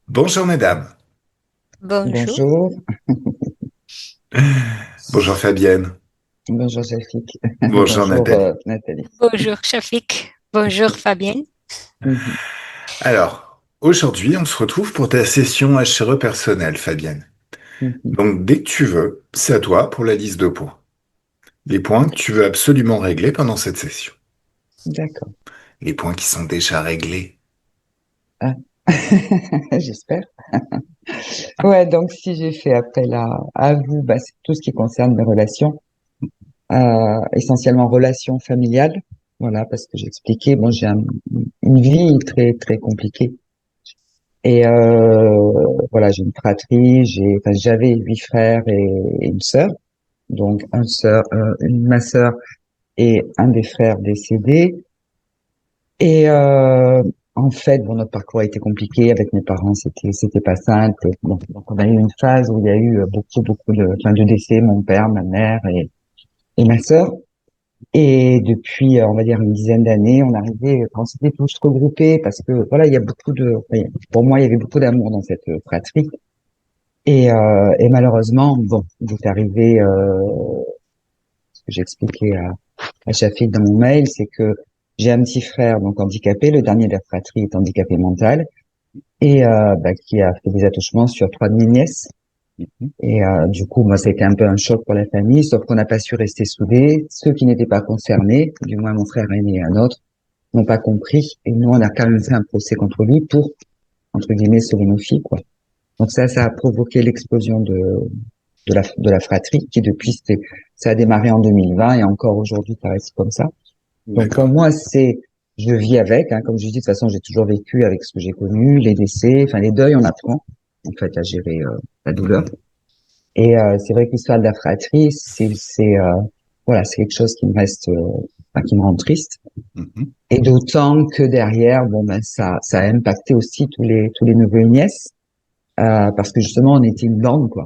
Bonjour mesdames. Bonjour. Bonjour, Bonjour Fabienne. bonjour Jafik, Bonjour bonjour Nathalie. Nathalie. Bonjour, Shafik. Bonjour, Fabienne. Mhm, Alors, aujourd'hui, on se retrouve pour ta session HRE personnelle, Fabienne. mhm. Donc, dès que tu veux, c'est à toi pour la liste de points. Les points que tu veux absolument régler pendant cette session. D'accord. Les points qui sont déjà réglés. Ah. J'espère. Ouais, donc si j'ai fait appel à vous, bah, c'est tout ce qui concerne mes relations, essentiellement relations familiales. Voilà, parce que j'ai expliqué, bon, une vie très très compliquée. Et voilà, j'ai une fratrie, enfin, j'avais 8 frères et une sœur. Donc ma sœur et un des frères décédés. Et en fait, bon, notre parcours a été compliqué avec mes parents, c'était pas simple. Bon, donc on a eu une phase où il y a eu beaucoup de décès, mon père, ma mère et ma sœur. Et depuis, on va dire une dizaine d'années, on s'était tous regroupés parce que voilà, il y a enfin, pour moi, il y avait beaucoup d'amour dans cette fratrie. Et malheureusement, bon, il est arrivé, ce que j'expliquais à Chafik dans mon mail, c'est que j'ai un petit frère donc handicapé, le dernier de la fratrie est handicapé mental et bah, qui a fait des attouchements sur 3 de mes nièces. Et du coup, moi, ça a été un peu un choc pour la famille, sauf qu'on n'a pas su rester soudés. Ceux qui n'étaient pas concernés, du moins mon frère aîné et un autre, n'ont pas compris. Et nous, on a quand même fait un procès contre lui pour, entre guillemets, sauver nos filles, quoi. Donc ça a provoqué l'explosion de la fratrie qui depuis, ça a démarré en 2020 et encore aujourd'hui, ça reste comme ça. Donc pour D'accord. moi, je vis avec, hein, comme je dis, de toute façon, j'ai toujours vécu avec ce que j'ai connu, les décès, enfin les deuils, on apprend en fait à gérer la douleur. Mhm. Et c'est vrai que l'histoire de la fratrie, voilà, c'est quelque chose qui me reste, enfin, qui me rend triste. Mhm. Et d'autant que derrière, bon ben ça a impacté aussi tous les neveux et nièces, parce que justement on était une bande quoi.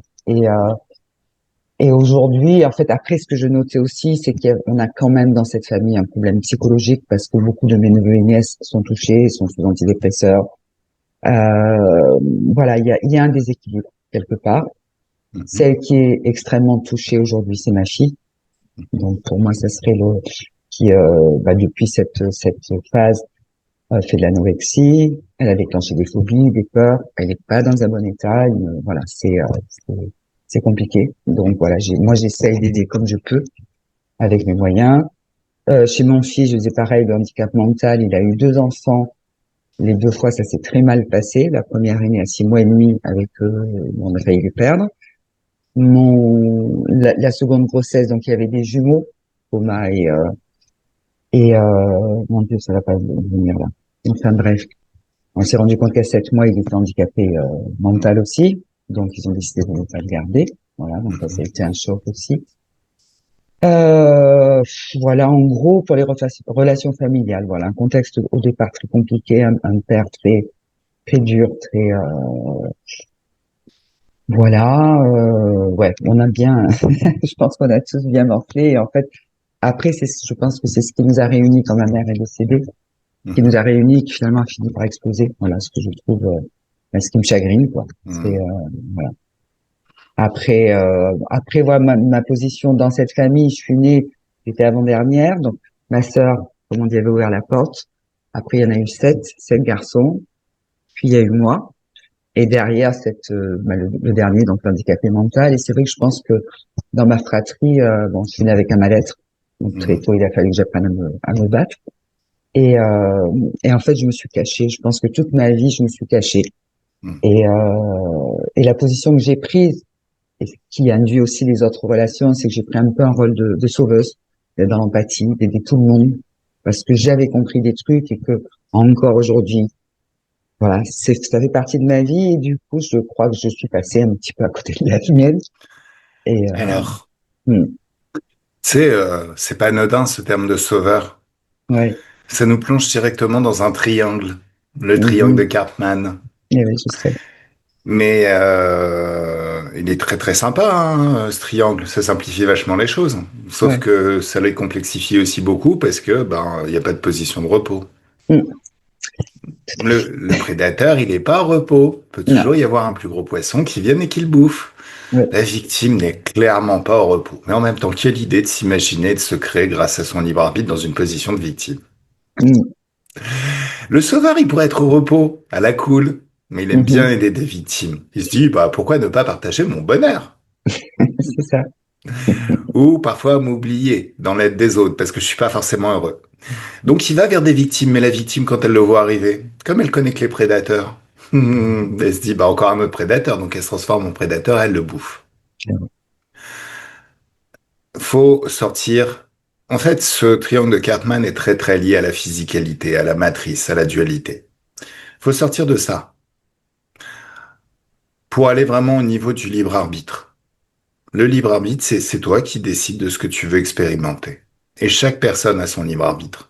Et aujourd'hui, en fait, après, ce que je notais aussi, c'est qu'on a quand même dans cette famille un problème psychologique parce que beaucoup de mes neveux et nièces sont touchés, sont sous antidépresseurs. Voilà, il y a un déséquilibre quelque part. Mhm. Celle qui est extrêmement touchée aujourd'hui, c'est ma fille. Donc pour moi, ça serait le qui, bah, depuis cette phase, fait de l'anorexie. Elle a déclenché des phobies, des peurs. Elle n'est pas dans un bon état. Voilà, c'est compliqué. Donc voilà, moi j'essaye d'aider comme je peux avec mes moyens. Chez mon fils, je faisais pareil, le handicap mental. Il a eu 2 enfants. Les 2 fois, ça s'est très mal passé. La première est née à 6 mois et demi avec on a failli le perdre. La seconde grossesse, donc il y avait des jumeaux, Thomas et mon Dieu, ça va pas venir là. Enfin bref, on s'est rendu compte qu'à 7 mois, il était handicapé mental aussi, donc ils ont décidé de ne pas le garder. Voilà, donc ça a Mhm. été un choc aussi. Euh, voilà, en gros, pour les relations familiales, voilà, un contexte au départ très compliqué, un père très très dur, très voilà, ouais, on a bien, je pense qu'on a tous bien morflé. Et en fait, après, je pense que c'est ce qui nous a réunis quand ma mère est décédée, qui nous Mhm. a réunis, qui finalement a fini par exploser. Voilà, ce que je trouve, ben, ce qui me chagrine, quoi. C'est Mhm. voilà. Après, voilà, ma position dans cette famille, je suis née, j'étais avant-dernière, donc ma sœur, comme on dit, avait ouvert la porte. Après, il y en a eu sept garçons, puis il y a eu moi. Et derrière bah, le dernier, donc l'handicapé mental. Et c'est vrai que je pense que dans ma fratrie, bon, je suis née avec un mal-être. Donc très Mhm. tôt, il a fallu que j'apprenne à me battre. Et, euh, et en fait, je me suis cachée. Je pense que toute ma vie, je me suis cachée. Mhm. Et la position que j'ai prise, et qui induit aussi les autres relations, c'est que j'ai pris un peu un rôle de sauveuse, d'être dans l'empathie, d'aider tout le monde, parce que j'avais compris des trucs et que encore aujourd'hui, voilà, ça fait partie de ma vie et du coup, je crois que je suis passée un petit peu à côté de la mienne. Et Alors, hmm, c'est pas anodin ce terme de sauveur. ouais, Ça nous plonge directement dans un triangle, le triangle de mhm, Cartman. oui, je sais. Mais il est très très sympa, hein, ce triangle. Ça simplifie vachement les choses. Sauf Ouais. que ça les complexifie aussi beaucoup parce que ben il n'y a pas de position de repos. Hmm. Le prédateur, il n'est pas au repos. Il peut Non, toujours y avoir un plus gros poisson qui vienne et qui le bouffe. ouais. La victime n'est clairement pas au repos. Mais en même temps, quelle idée de s'imaginer, de se créer grâce à son libre arbitre dans une position de victime. Mm, Le sauveur, il pourrait être au repos, à la cool. Mais il aime bien mhm. aider des victimes. Il se dit, bah, pourquoi ne pas partager mon bonheur? C'est ça. Ou parfois m'oublier dans l'aide des autres parce que je suis pas forcément heureux. Donc il va vers des victimes, mais la victime, quand elle le voit arriver, comme elle connaît que les prédateurs, elle se dit, bah encore un autre prédateur, donc elle se transforme en prédateur, elle le bouffe. Faut sortir. En fait, ce triangle de Cartman est très très lié à la physicalité, à la matrice, à la dualité. Faut sortir de ça pour aller vraiment au niveau du libre arbitre. Le libre arbitre, c'est toi qui décides de ce que tu veux expérimenter. Et chaque personne a son libre arbitre.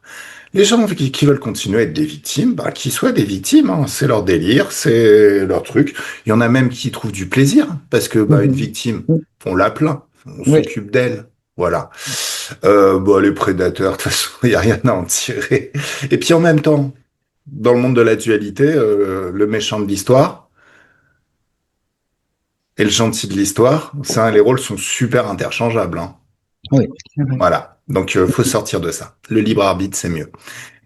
Les gens qui veulent continuer à être des victimes, bah, qu'ils soient des victimes, hein. C'est leur délire, c'est leur truc. Il y en a même qui trouvent du plaisir, parce que bah, une Mhm. victime, Mm, on la plaint, on oui. s'occupe d'elle. Voilà. Bah, les prédateurs, de toute façon, il n'y a rien à en tirer. Et puis en même temps, dans le monde de la dualité, le méchant de l'histoire et le gentil de l'histoire, ça, les rôles sont super interchangeables, hein. Oui, c'est vrai. Voilà. Donc, faut sortir de ça. Le libre arbitre, c'est mieux.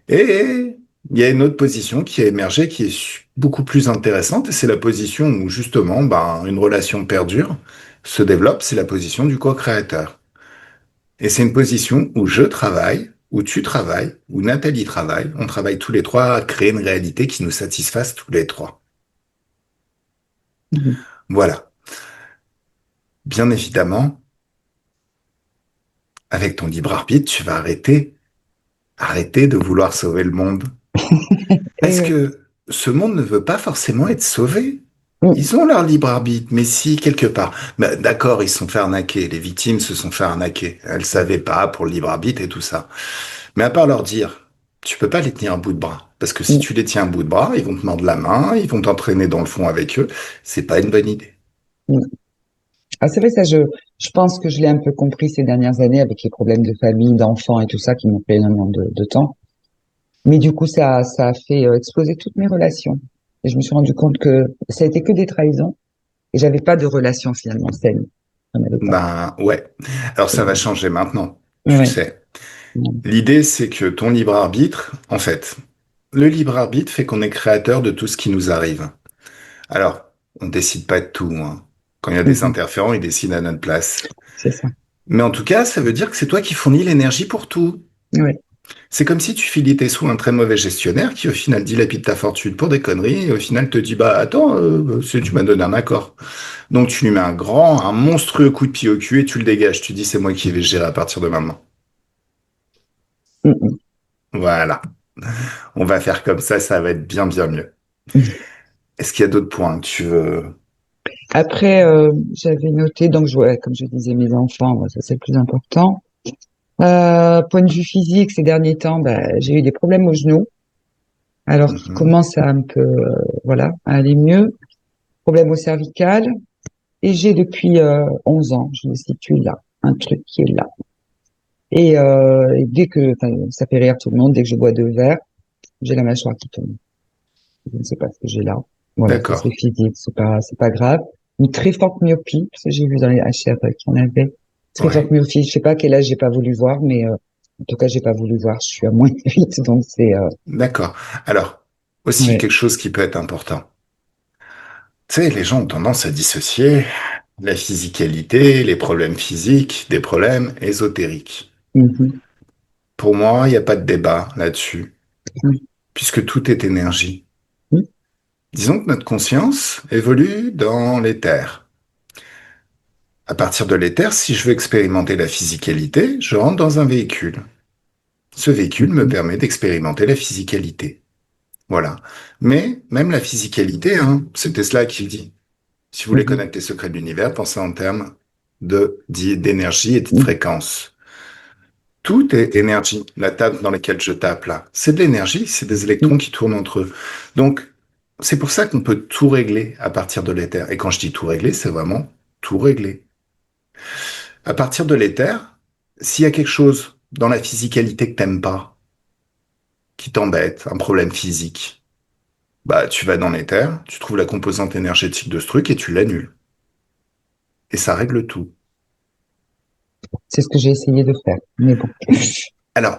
Et il y a une autre position qui a émergé, qui est beaucoup plus intéressante, et c'est la position où justement, ben, une relation perdure, se développe, c'est la position du co-créateur. Et c'est une position où je travaille, où tu travailles, où Nathalie travaille, on travaille tous les trois à créer une réalité qui nous satisfasse tous les trois. Mhm. Voilà. Bien évidemment, avec ton libre arbitre, tu vas arrêter de vouloir sauver le monde. Et Parce que ce monde ne veut pas forcément être sauvé. mm, Ils ont leur libre arbitre, mais si, quelque part. Bah, d'accord, ils se sont fait arnaquer. Les victimes se sont fait arnaquer. Elles savaient pas pour le libre arbitre et tout ça. Mais à part leur dire, tu peux pas les tenir un bout de bras. Parce que si mm, tu les tiens un bout de bras, ils vont te mordre la main, ils vont t'entraîner dans le fond avec eux. C'est pas une bonne idée. mm. Ah, c'est vrai, ça, je pense que je l'ai un peu compris ces dernières années avec les problèmes de famille, d'enfants et tout ça qui m'ont pris énormément de temps. Mais du coup, ça a fait exploser toutes mes relations. Et je me suis rendu compte que ça a été que des trahisons et j'avais pas de relation finalement saine. J'en avais pas. Ben, ouais. Alors ça va changer maintenant. Tu Ouais. sais. Mm. L'idée, c'est que ton libre arbitre, en fait, le libre arbitre fait qu'on est créateur de tout ce qui nous arrive. Alors, on décide pas de tout, hein. Quand il y a des Mhm. interférents, ils décident à notre place. C'est ça. Mais en tout cas, ça veut dire que c'est toi qui fournis l'énergie pour tout. Ouais. C'est comme si tu filis tes sous à un très mauvais gestionnaire qui, au final, dilapide ta fortune pour des conneries et au final te dit, bah, attends, tu m'as donné un accord. Donc, tu lui mets un monstrueux coup de pied au cul et tu le dégages. Tu dis, c'est moi qui vais gérer à partir de maintenant. Mm, Voilà. On va faire comme ça va être bien, bien mieux. mm. Est-ce qu'il y a d'autres points que tu veux? Après, j'avais noté, donc ouais, comme je disais, mes enfants, ouais, ça c'est le plus important. Point de vue physique, ces derniers temps, bah, j'ai eu des problèmes aux genoux, alors qui Mhm. commencent à un peu, voilà, à aller mieux. Problème au cervical, et j'ai depuis 11 ans, je me situe là, un truc qui est là. Et dès que, enfin, ça fait rire tout le monde, dès que je bois 2 verres, j'ai la mâchoire qui tombe. Je ne sais pas ce que j'ai là. Voilà, ça c'est D'accord. physique, c'est pas grave. Une très forte myopie, parce que j'ai vu dans les HR qu'il y en avait. Très forte Ouais. myopie, je sais pas quel âge j'ai pas voulu voir, mais en tout cas j'ai pas voulu voir. Je suis à moins de 8, donc c'est D'accord. Alors, aussi ouais. quelque chose qui peut être important. Tu sais, les gens ont tendance à dissocier la physicalité, les problèmes physiques, des problèmes ésotériques. Mhm. Pour moi, il n'y a pas de débat là-dessus, Mhm. puisque tout est énergie. Disons que notre conscience évolue dans l'éther. À partir de l'éther, si je veux expérimenter la physicalité, je rentre dans un véhicule. Ce véhicule me Mhm. permet d'expérimenter la physicalité. Voilà. Mais même la physicalité, hein, c'est Tesla qui le dit. Si vous voulez Mhm. connaître les secrets de l'univers, pensez en termes d'énergie et de Mhm. fréquence. Tout est énergie. La table dans laquelle je tape là, c'est de l'énergie, c'est des électrons qui tournent entre eux. Donc, c'est pour ça qu'on peut tout régler à partir de l'éther. Et quand je dis tout régler, c'est vraiment tout régler. À partir de l'éther, s'il y a quelque chose dans la physicalité que t'aimes pas, qui t'embête, un problème physique, Bah, tu vas dans l'éther, tu trouves la composante énergétique de ce truc et tu l'annules. Et ça règle tout. C'est ce que j'ai essayé de faire. Mais bon, Alors,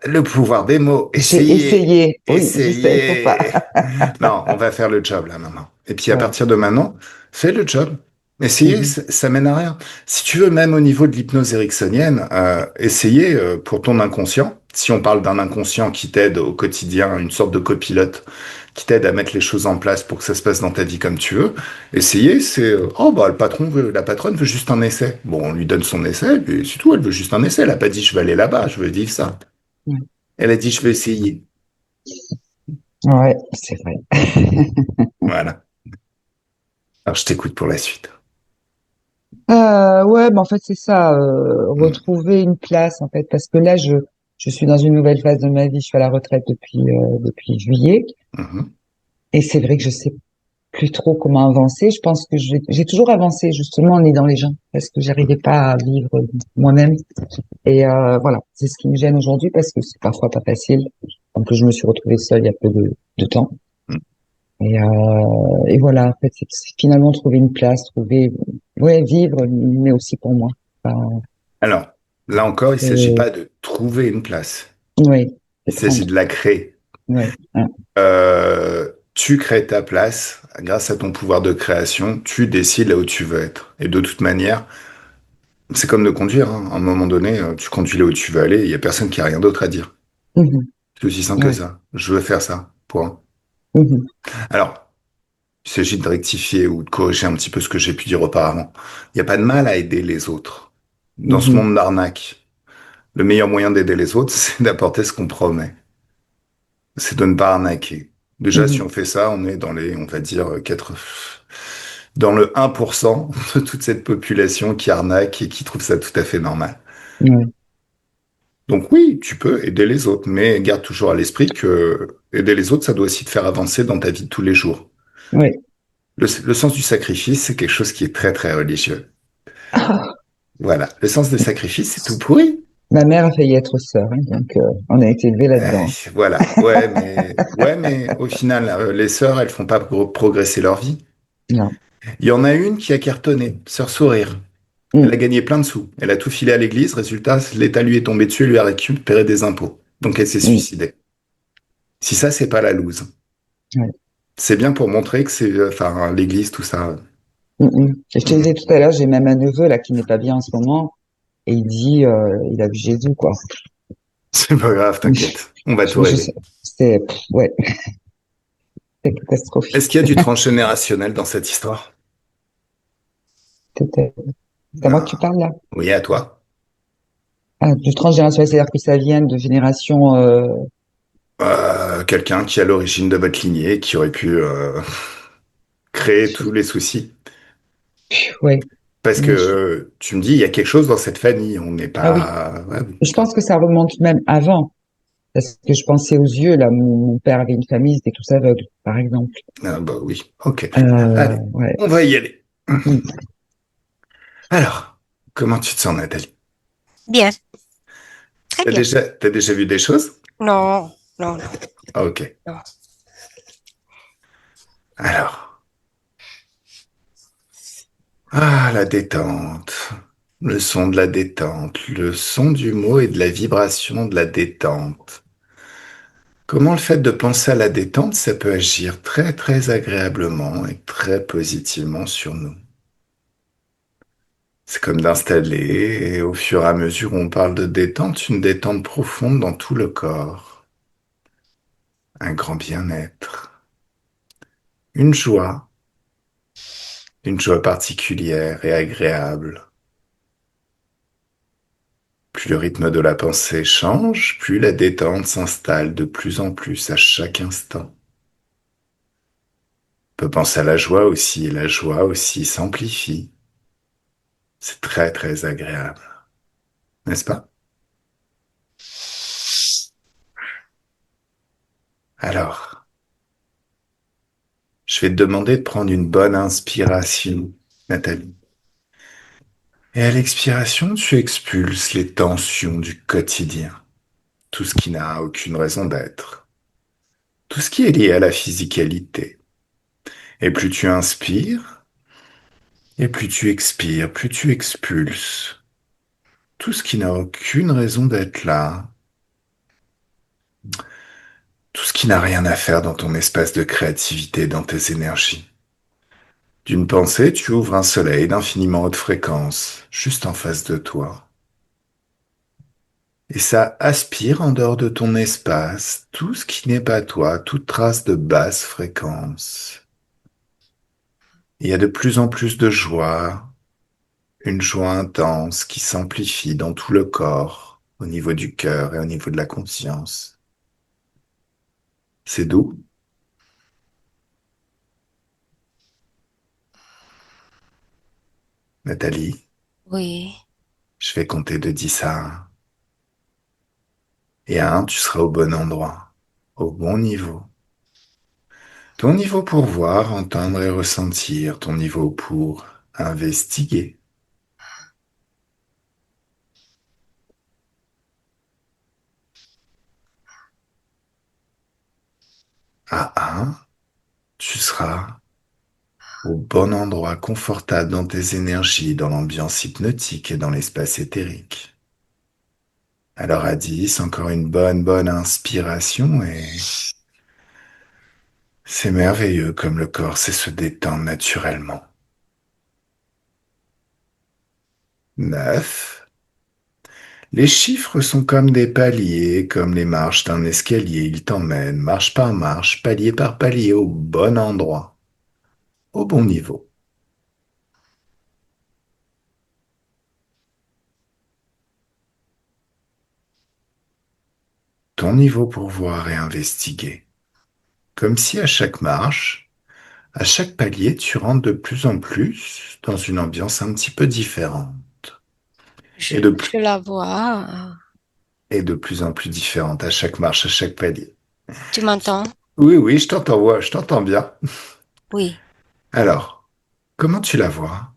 le pouvoir des mots, j'ai essayez, essayé. Oui, je sais, faut pas. essayez. Non, on va faire le job là maintenant. Et puis à Ouais. partir de maintenant, fais le job. Essayez, Mhm. ça mène à rien. Si tu veux, même au niveau de l'hypnose ericksonienne, essayez pour ton inconscient. Si on parle d'un inconscient qui t'aide au quotidien, une sorte de copilote qui t'aide à mettre les choses en place pour que ça se passe dans ta vie comme tu veux, essayez, c'est oh bah le patron veut, la patronne veut juste un essai. Bon, on lui donne son essai, et c'est tout, elle veut juste un essai. Elle a pas dit je vais aller là-bas, je veux vivre ça. Ouais, Elle a dit je vais essayer. ouais, c'est vrai. Voilà. Alors je t'écoute pour la suite. Ouais, mais en fait, c'est ça, Hmm. retrouver une place, en fait, parce que là, je suis dans une nouvelle phase de ma vie. Je suis à la retraite depuis juillet. Mhm. Et c'est vrai que je sais plus trop comment avancer. Je pense que j'ai toujours avancé, justement, en aidant les gens, parce que j'arrivais pas à vivre moi-même. Et voilà, c'est ce qui me gêne aujourd'hui, parce que c'est parfois pas facile. En plus, je me suis retrouvée seule il y a peu de temps. Hmm. Et voilà, en fait, c'est finalement trouver une place, trouver, ouais, vivre, mais aussi pour moi. Enfin, Alors, là encore, il ne s'agit c'est, pas de trouver une place. ouais, Il c'est s'agit prendre, de la créer. ouais, hein, Tu crées ta place grâce à ton pouvoir de création. Tu décides là où tu veux être. Et de toute manière, c'est comme de conduire, hein. À un moment donné, tu conduis là où tu veux aller. Il y a personne qui a rien d'autre à dire. mhm, C'est aussi simple que ouais, ça. Je veux faire ça. Point. mhm, Alors, il s'agit de rectifier ou de corriger un petit peu ce que j'ai pu dire auparavant. Il n'y a pas de mal à aider les autres. Dans ce mhm, monde d'arnaque, le meilleur moyen d'aider les autres, c'est d'apporter ce qu'on promet. C'est de ne pas arnaquer. Déjà, si mhm, on fait ça, on est dans les, on va dire, dans le 1% de toute cette population qui arnaque et qui trouve ça tout à fait normal. ouais, Donc oui, tu peux aider les autres, mais garde toujours à l'esprit que aider les autres, ça doit aussi te faire avancer dans ta vie de tous les jours. ouais. Le sens du sacrifice, c'est quelque chose qui est très, très religieux. Voilà. Le sens du sacrifice, c'est tout pourri. Ma mère a failli être sœur, hein, donc on a été élevés Euh, là-dedans. voilà. Ouais, mais au final, les sœurs, elles font pas progresser leur vie. Non. Il y en a une qui a cartonné, Sœur Sourire. Elle a Mm, gagné plein de sous. Elle a tout filé à l'église. Résultat, l'État lui est tombé dessus et lui a récupéré des impôts. Donc elle s'est mm, suicidée. Si ça, c'est pas la loose. ouais, C'est bien pour montrer que c'est, enfin, l'église, tout ça. mm, mm. Et je te Mhm. disais tout à l'heure, j'ai même un neveu là qui n'est pas bien en ce moment, et il dit, il a vu Jésus, quoi. C'est pas grave, t'inquiète. On va tout Je sais, régler. ouais, c'est catastrophique. Est-ce qu'il y a du transgénérationnel dans cette histoire? C'est à moi que tu Ah, parles là? oui, à toi. Ah, du transgénérationnel, c'est-à-dire que ça vient de génération. Quelqu'un qui est à l'origine de votre lignée, qui aurait pu créer tous les soucis. Ouais. Parce que Mais tu me dis, il y a quelque chose dans cette famille. On n'est ah oui, pas. Ouais, oui, je pense d'accord. que ça remonte même avant, parce que je pensais aux yeux là. Mon père avait une famille, ils étaient tous aveugles, par exemple. Ah, bah oui, ok. Allez, Ouais. on va y aller. Mm. Alors, comment tu te sens, Nathalie? Bien, très bien. T'as déjà vu des choses? Non, non, non, Ah, ok. non. Alors, ah, la détente. Le son de la détente, le son du mot et de la vibration de la détente. Comment le fait de penser à la détente, ça peut agir très très agréablement et très positivement sur nous. C'est comme d'installer, et au fur et à mesure où on parle de détente, une détente profonde dans tout le corps, un grand bien-être, une joie particulière et agréable. Plus le rythme de la pensée change, plus la détente s'installe de plus en plus à chaque instant. On peut penser à la joie aussi, et la joie aussi s'amplifie. C'est très très agréable, n'est-ce pas? Alors, je vais te demander de prendre une bonne inspiration, Nathalie. Et à l'expiration, tu expulses les tensions du quotidien, tout ce qui n'a aucune raison d'être, tout ce qui est lié à la physicalité. Et plus tu inspires, et plus tu expires, plus tu expulses. Tout ce qui n'a aucune raison d'être là, tout ce qui n'a rien à faire dans ton espace de créativité, dans tes énergies. D'une pensée, tu ouvres un soleil d'infiniment haute fréquence, juste en face de toi. Et ça aspire en dehors de ton espace tout ce qui n'est pas toi, toute trace de basse fréquence. Il y a de plus en plus de joie, une joie intense qui s'amplifie dans tout le corps, au niveau du cœur et au niveau de la conscience. C'est doux, Nathalie. Oui. Je vais compter de 10 à 1. Et à 1, tu seras au bon endroit, au bon niveau. Ton niveau pour voir, entendre et ressentir, ton niveau pour investiguer. À 1, tu seras au bon endroit, confortable dans tes énergies, dans l'ambiance hypnotique et dans l'espace éthérique. Alors à 10, encore une bonne inspiration et c'est merveilleux comme le corps sait se détendre naturellement. 9. Les chiffres sont comme des paliers, comme les marches d'un escalier. Ils t'emmènent marche par marche, palier par palier, au bon endroit, au bon niveau. Ton niveau pour voir et investiguer. Comme si à chaque marche, à chaque palier, tu rentres de plus en plus dans une ambiance un petit peu différente. Je, Et de, je la vois. et de plus en plus différente à chaque marche, à chaque palier. Tu m'entends? Oui, oui, je t'entends bien. Oui, Alors, comment tu la vois?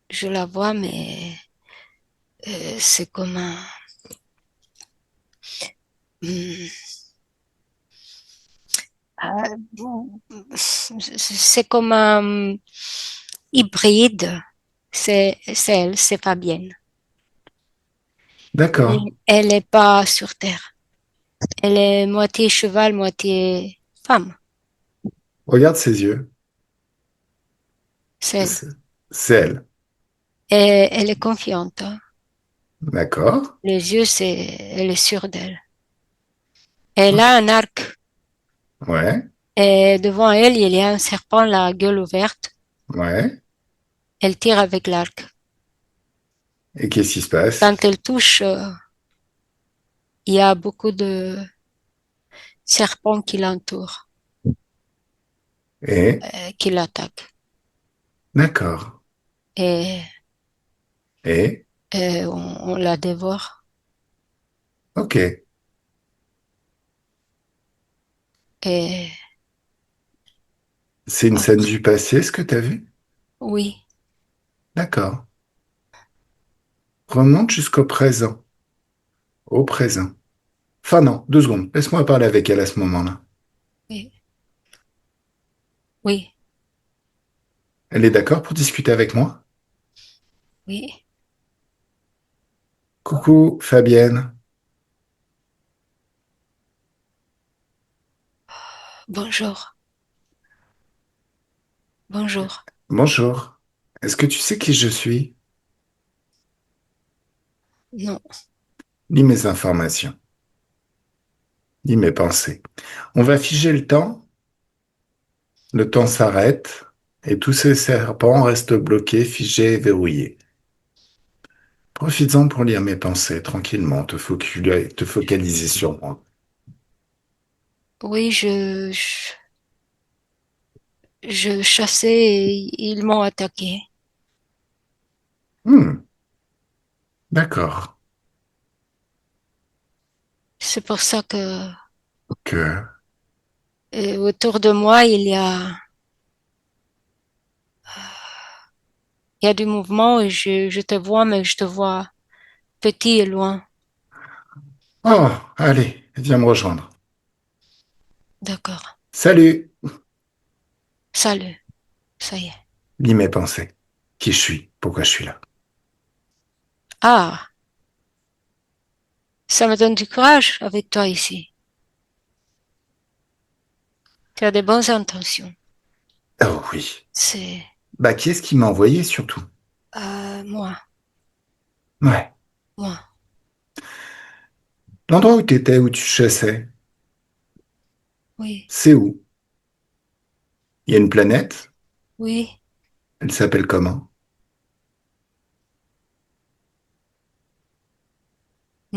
je la vois, mais c'est comme un, hmm, c'est comme un hybride. C'est elle, c'est Fabienne. D'accord. Elle n'est pas sur Terre. Elle est moitié cheval, moitié femme. Regarde ses yeux. C'est elle. C'est c'est elle. Et elle est confiante, hein. D'accord. Les yeux, elle est sûre d'elle. Elle a un arc. Ouais, Et devant elle, il y a un serpent, la gueule ouverte. ouais. Elle tire avec l'arc. Et qu'est-ce qui se passe? Quand elle touche, il y a beaucoup de serpents qui l'entourent, Et, qui l'attaquent. d'accord. Et, Et, et on la dévore. ok. Et C'est une scène après, du passé, ce que tu as vu? oui, D'accord. Remonte jusqu'au présent. Au présent. Enfin non, 2 secondes. Laisse-moi parler avec elle à ce moment-là. oui, oui, Elle est d'accord pour discuter avec moi? oui. Coucou, Fabienne. Bonjour, bonjour. Bonjour. Est-ce que tu sais qui je suis? Non, Lis mes informations. Lis mes pensées. On va figer le temps s'arrête, et tous ces serpents restent bloqués, figés et verrouillés. Profites-en pour lire mes pensées tranquillement, te focaliser sur moi. oui, je chassais et ils m'ont attaqué. Hmm, d'accord. C'est pour ça que Que... autour de moi, il y a du mouvement et je te vois, mais je te vois petit et loin. Oh, allez, viens me rejoindre. D'accord. Salut! Salut. Ça y est. Lis mes pensées. Qui je suis? Pourquoi je suis là? Ah, ça me donne du courage avec toi ici. Tu as de bonnes intentions. Oh oui. C'est Bah, qui est-ce qui m'a envoyé surtout? moi, Ouais. moi. L'endroit où t'étais, où tu chassais, Oui, c'est où? Il y a une planète? oui. Elle s'appelle comment?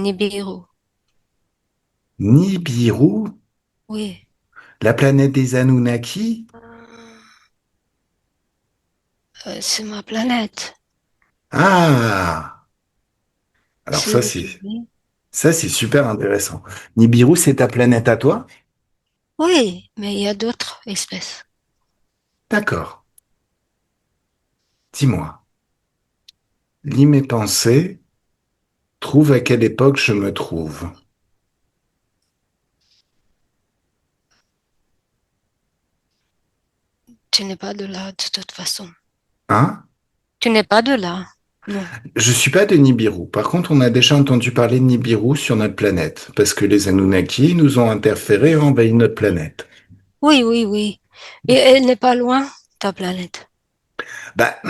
Nibiru. Nibiru? Oui. La planète des Anunnaki? C'est ma planète. Ah! Alors C'est ça, où c'est je vis. ça, c'est super intéressant. Nibiru, c'est ta planète à toi? Oui, mais il y a d'autres espèces. D'accord. Dis-moi, lis mes pensées, trouve à quelle époque je me trouve. Tu n'es pas de là de toute façon. Hein? Tu n'es pas de là. Non. Je suis pas de Nibiru. Par contre, on a déjà entendu parler de Nibiru sur notre planète, parce que les Anunnaki nous ont interféré et envahi notre planète. Oui, oui, oui. Et elle n'est pas loin, ta planète. Bah,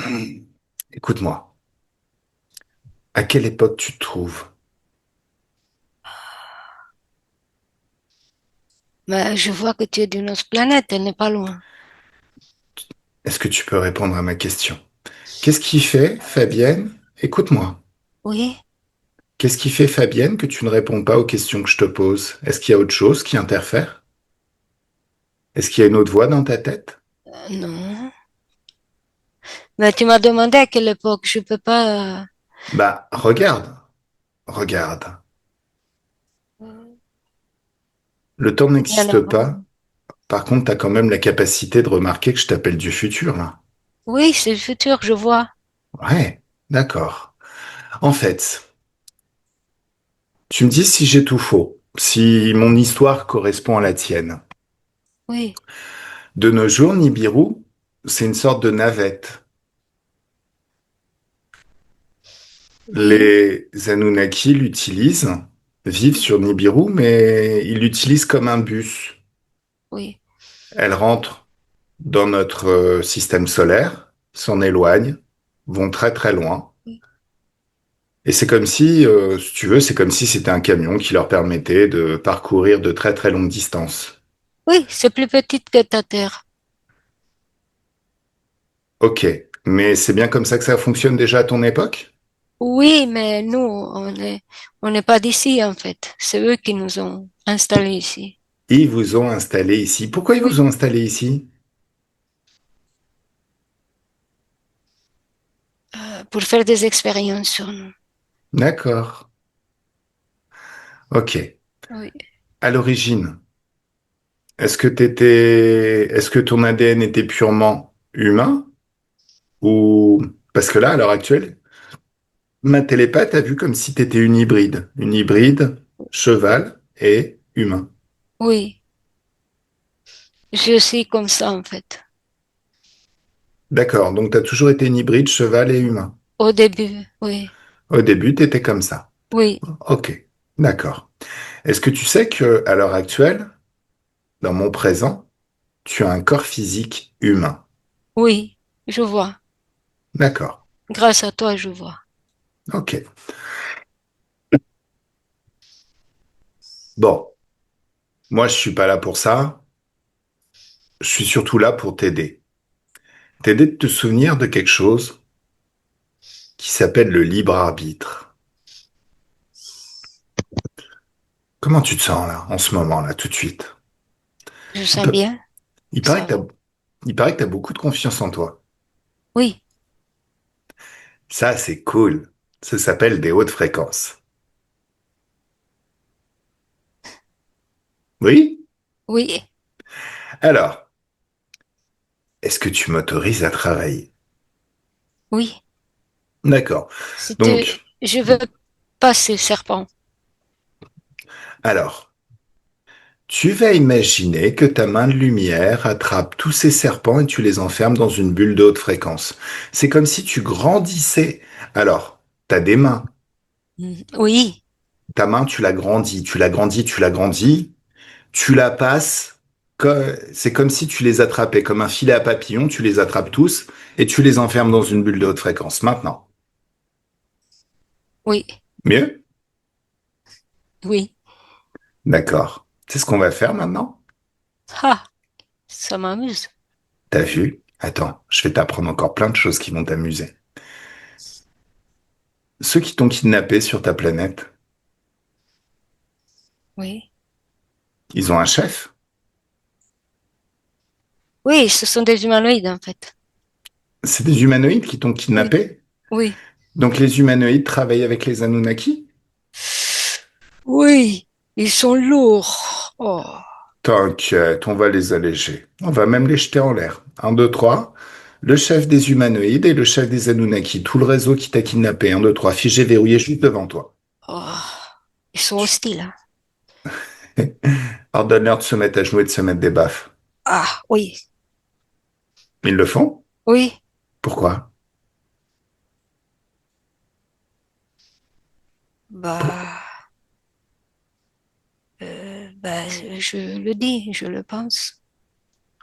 écoute-moi, à quelle époque tu te trouves? Mais je vois que tu es d'une autre planète, elle n'est pas loin. Est-ce que tu peux répondre à ma question? Qu'est-ce qui fait, Fabienne? Écoute-moi. Oui? Qu'est-ce qui fait, Fabienne, que tu ne réponds pas aux questions que je te pose? Est-ce qu'il y a autre chose qui interfère? Est-ce qu'il y a une autre voix dans ta tête? Non. Mais tu m'as demandé à quelle époque. Je peux pas. Bah, regarde, regarde. Le temps Bien n'existe avant. pas. Par contre, t'as quand même la capacité de remarquer que je t'appelle du futur, là. Oui, c'est le futur, je vois. Ouais, d'accord. En fait, tu me dis si j'ai tout faux, si mon histoire correspond à la tienne. Oui, De nos jours, Nibiru, c'est une sorte de navette. oui, Les Anunnaki l'utilisent, vivent sur Nibiru, mais ils l'utilisent comme un bus. oui, Elle rentre dans notre système solaire, s'en éloignent, vont très très loin. oui. Et c'est comme si, si tu veux, c'est comme si c'était un camion qui leur permettait de parcourir de très très longues distances. Oui, c'est plus petite que ta Terre. Ok, mais c'est bien comme ça que ça fonctionne déjà à ton époque? Oui, mais nous, on n'est pas d'ici, en fait. C'est eux qui nous ont installés ici. Ils vous ont installé ici. Pourquoi ils Oui, vous ont installé ici? pour faire des expériences sur nous. D'accord. Ok. Oui, À l'origine, est-ce que ton ADN était purement humain ou parce que là, à l'heure actuelle, ma télépathe a vu comme si t'étais une hybride cheval et humain. oui, je suis comme ça, en fait. D'accord. Donc t'as toujours été une hybride cheval et humain. Au début, oui, Au début, t'étais comme ça. oui, Ok. D'accord. Est-ce que tu sais que à l'heure actuelle, dans mon présent, tu as un corps physique humain? oui, je vois. D'accord. Grâce à toi, je vois. Ok. Bon, moi, je suis pas là pour ça. Je suis surtout là pour t'aider. T'aider de te souvenir de quelque chose qui s'appelle le libre arbitre. Comment tu te sens là, en ce moment là, tout de suite? Je Il, sens pa- bien, il paraît ça que va. il paraît que t'as beaucoup de confiance en toi. Oui, Ça, c'est cool. Ça s'appelle des hautes fréquences. Oui? oui, Alors, est-ce que tu m'autorises à travailler? oui. D'accord. C'était, Donc, je veux passer serpent. alors, Tu vas imaginer que ta main de lumière attrape tous ces serpents et tu les enfermes dans une bulle de haute fréquence. C'est comme si tu grandissais. Alors, t'as des mains. Oui, Ta main, tu l'as grandis, tu l'as grandis, tu l'as grandis, tu la passes. C'est comme si tu les attrapais comme un filet à papillon, tu les attrapes tous et tu les enfermes dans une bulle de haute fréquence. Maintenant. oui, Mieux? oui. D'accord. C'est ce qu'on va faire maintenant? Ah, ça m'amuse. T'as vu? Attends, je vais t'apprendre encore plein de choses qui vont t'amuser. Ceux qui t'ont kidnappé sur ta planète, Oui. ils ont un chef? Oui, ce sont des humanoïdes en fait. C'est des humanoïdes qui t'ont Oui, kidnappé? oui. Donc les humanoïdes travaillent avec les Anunnaki? Oui, ils sont lourds. Oh, T'inquiète, on va les alléger. On va même les jeter en l'air. Un, deux, trois. Le chef des humanoïdes et le chef des Anunnaki. Tout le réseau qui t'a kidnappé. Un, deux, trois. Figé, verrouillé juste devant toi. oh. Ils sont hostiles, hein. Ordonne-leur de se mettre à genoux et de se mettre des baffes. Ah, oui, Ils le font? oui. Pourquoi? Pourquoi? Bah, bah, je le dis, je le pense.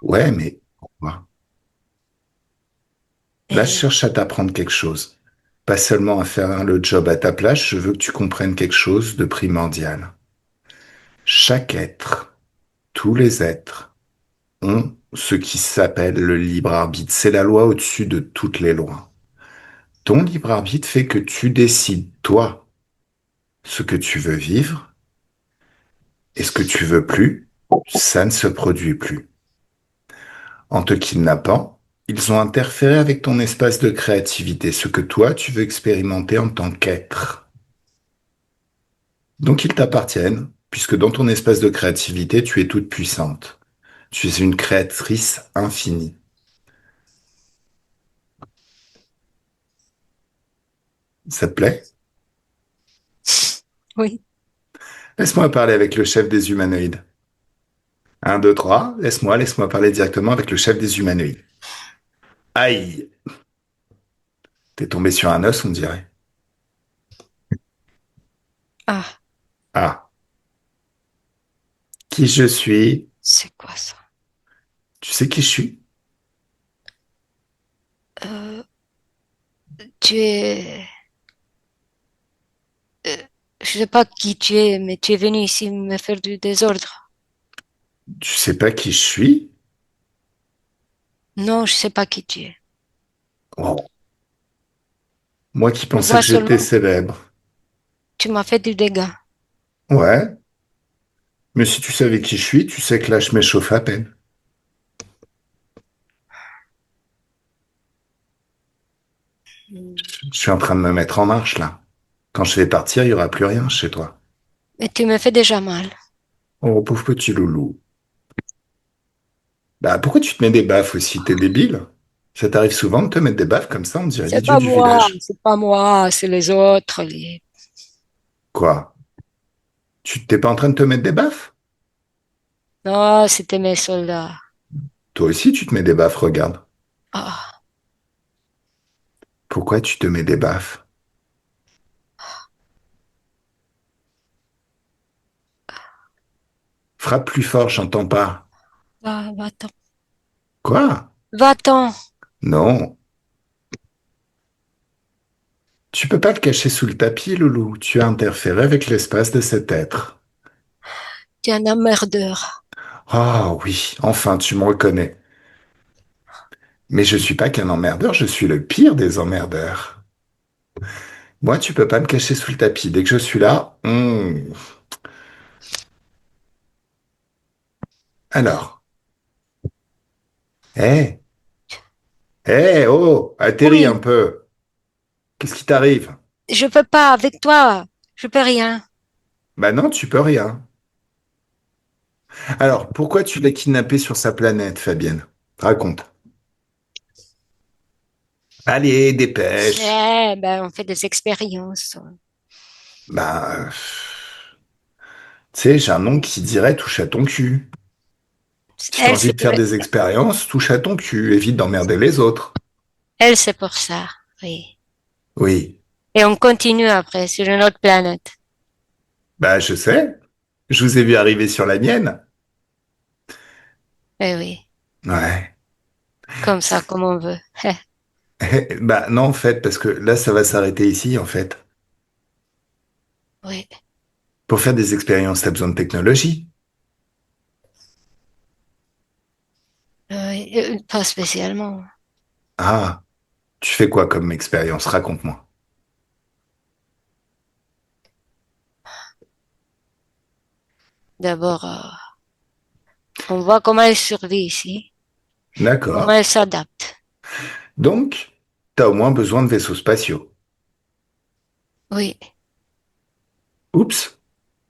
Ouais, mais pourquoi? Là, je Et cherche à t'apprendre quelque chose. Pas seulement à faire le job à ta place, je veux que tu comprennes quelque chose de primordial. Chaque être, tous les êtres, ont ce qui s'appelle le libre arbitre. C'est la loi au-dessus de toutes les lois. Ton libre arbitre fait que tu décides, toi, ce que tu veux vivre et ce que tu veux plus, ça ne se produit plus. En te kidnappant, ils ont interféré avec ton espace de créativité, ce que toi, tu veux expérimenter en tant qu'être. Donc ils t'appartiennent, puisque dans ton espace de créativité, tu es toute puissante. Tu es une créatrice infinie. Ça te plaît? oui. Laisse-moi parler avec le chef des humanoïdes. Un, deux, trois. Laisse-moi parler directement avec le chef des humanoïdes. Aïe! T'es tombé sur un os, on dirait. Ah, Ah. Qui je suis? c'est quoi ça? Tu sais qui je suis? Euh, tu es, euh, je sais pas qui tu es, mais tu es venu ici me faire du désordre. Tu sais pas qui je suis? Non, je sais pas qui tu es. Oh. Moi qui Je pensais vois que j'étais seulement, célèbre. tu m'as fait du dégât. Ouais. Mais si tu savais qui je suis, tu sais que là, je m'échauffe à peine. Je suis en train de me mettre en marche, là. Quand je vais partir, il y aura plus rien chez toi. Mais tu me fais déjà mal. Oh, pauvre petit loulou. Bah, pourquoi tu te mets des baffes aussi? T'es débile? Ça t'arrive souvent de te mettre des baffes comme ça, on dirait l'idiot du village. C'est pas moi, c'est les autres. Les... Quoi? Tu t'es pas en train de te mettre des baffes? Non, c'était mes soldats. Toi aussi, tu te mets des baffes, regarde. Ah, Pourquoi tu te mets des baffes? Frappe plus fort, j'entends pas. va-t'en. Quoi? Va-t'en. Non. Tu peux pas te cacher sous le tapis, loulou. Tu as interféré avec l'espace de cet être. Tu es un emmerdeur. Ah oui, enfin, tu me reconnais. Mais je suis pas qu'un emmerdeur, je suis le pire des emmerdeurs. Moi, tu peux pas me cacher sous le tapis. Dès que je suis là, Alors, hé, oh, atterris un Oui, peu. Qu'est-ce qui t'arrive? je peux pas avec toi. Je peux rien. Bah non, tu peux rien. Alors, pourquoi tu l'as kidnappé sur sa planète, Fabienne? Raconte. Allez, dépêche. Ben, on fait des expériences. Bah, Tu sais, j'ai un nom qui dirait touche à ton cul. Si t'as Elle, envie c'est de pour, faire des expériences, touche à ton cul, évite d'emmerder les autres. elle, c'est pour ça. Oui. Oui, Et on continue après sur une autre planète. bah je sais. Je vous ai vu arriver sur la mienne. Eh oui. Ouais. Comme ça, comme on veut. Bah non, en fait, parce que là, ça va s'arrêter ici, en fait. Oui. Pour faire des expériences, t'as besoin de technologie. Pas spécialement. Ah, tu fais quoi comme expérience? Raconte-moi. D'abord, on voit comment elle survit ici, comment D'accord. elle s'adapte. Donc, t'as au moins besoin de vaisseaux spatiaux. Oui. Oups,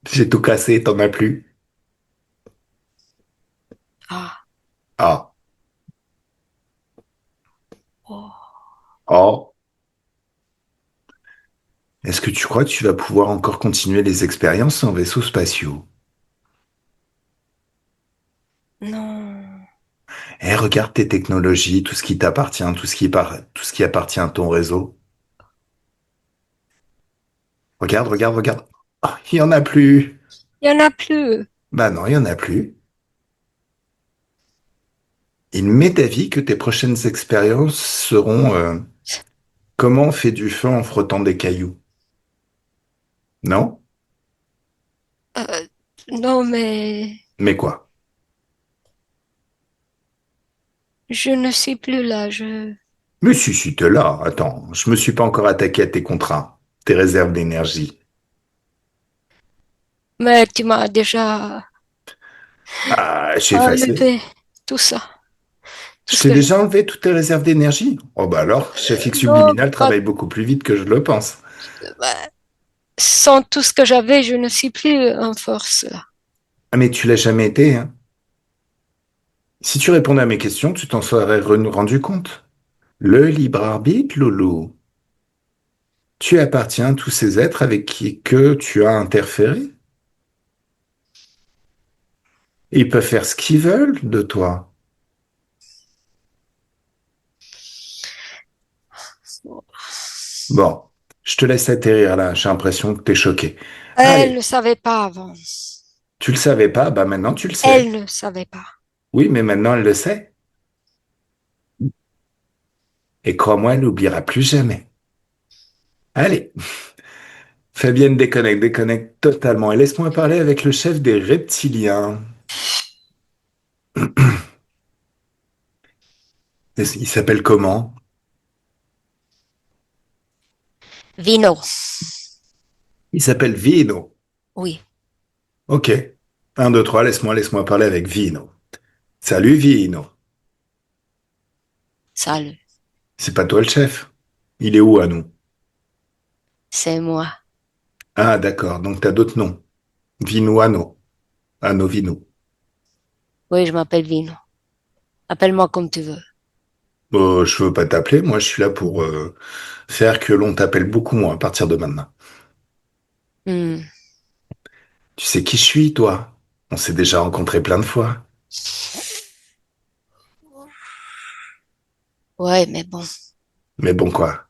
j'ai tout cassé, t'en as plus. Ah. Ah, Oh. oh. Est-ce que tu crois que tu vas pouvoir encore continuer les expériences sans vaisseaux spatiaux? Non. Eh, regarde tes technologies, tout ce qui t'appartient, tout ce qui appartient à ton réseau. Regarde, regarde, regarde. Ah, il y en a plus. Il y en a plus. Bah non, il y en a plus. Il m'est d'avis que tes prochaines expériences seront comment on fait du feu en frottant des cailloux. Non? Euh, non, mais Mais quoi? je ne suis plus là. Je... Mais si, t'es là. Attends, je me suis pas encore attaqué à tes contrats, tes réserves d'énergie. Mais tu m'as déjà Ah, j'ai effacé. enlevé tout ça, tout Je ce t'ai que je... déjà enlevé toutes tes réserves d'énergie. Oh bah alors, Chef X Non, Subliminal pas... travaille beaucoup plus vite que je le pense. bah, sans tout ce que j'avais, je ne suis plus en force là. Ah mais tu l'as jamais été, hein. Si tu répondais à mes questions, tu t'en serais rendu compte. Le libre arbitre, Loulou. Tu appartiens à tous ces êtres avec qui que tu as interféré. Ils peuvent faire ce qu'ils veulent de toi. Bon, je te laisse atterrir là. J'ai l'impression que t'es choqué. Elle Allez, ne savait pas avant. tu le savais pas, bah maintenant tu le sais. Elle ne savait pas. Oui, mais maintenant elle le sait. Et crois-moi, elle n'oubliera plus jamais. Allez, Fabienne déconnecte, déconnecte totalement. Et laisse-moi parler avec le chef des reptiliens. Il s'appelle comment? Vino. Il s'appelle Vino. Oui, Ok. Un, deux, trois, laisse-moi parler avec Vino. Salut Vino. salut. C'est pas toi le chef. Il est où à nous? C'est moi. Ah, d'accord. Donc t'as d'autres noms. Vino Ano. Ano Vino. Oui, je m'appelle Vino. Appelle-moi comme tu veux. Je veux pas t'appeler. Moi, je suis là pour faire que l'on t'appelle beaucoup moins à partir de maintenant. Hmm. Tu sais qui je suis, toi? On s'est déjà rencontrés plein de fois. Ouais, mais bon. Mais bon, quoi.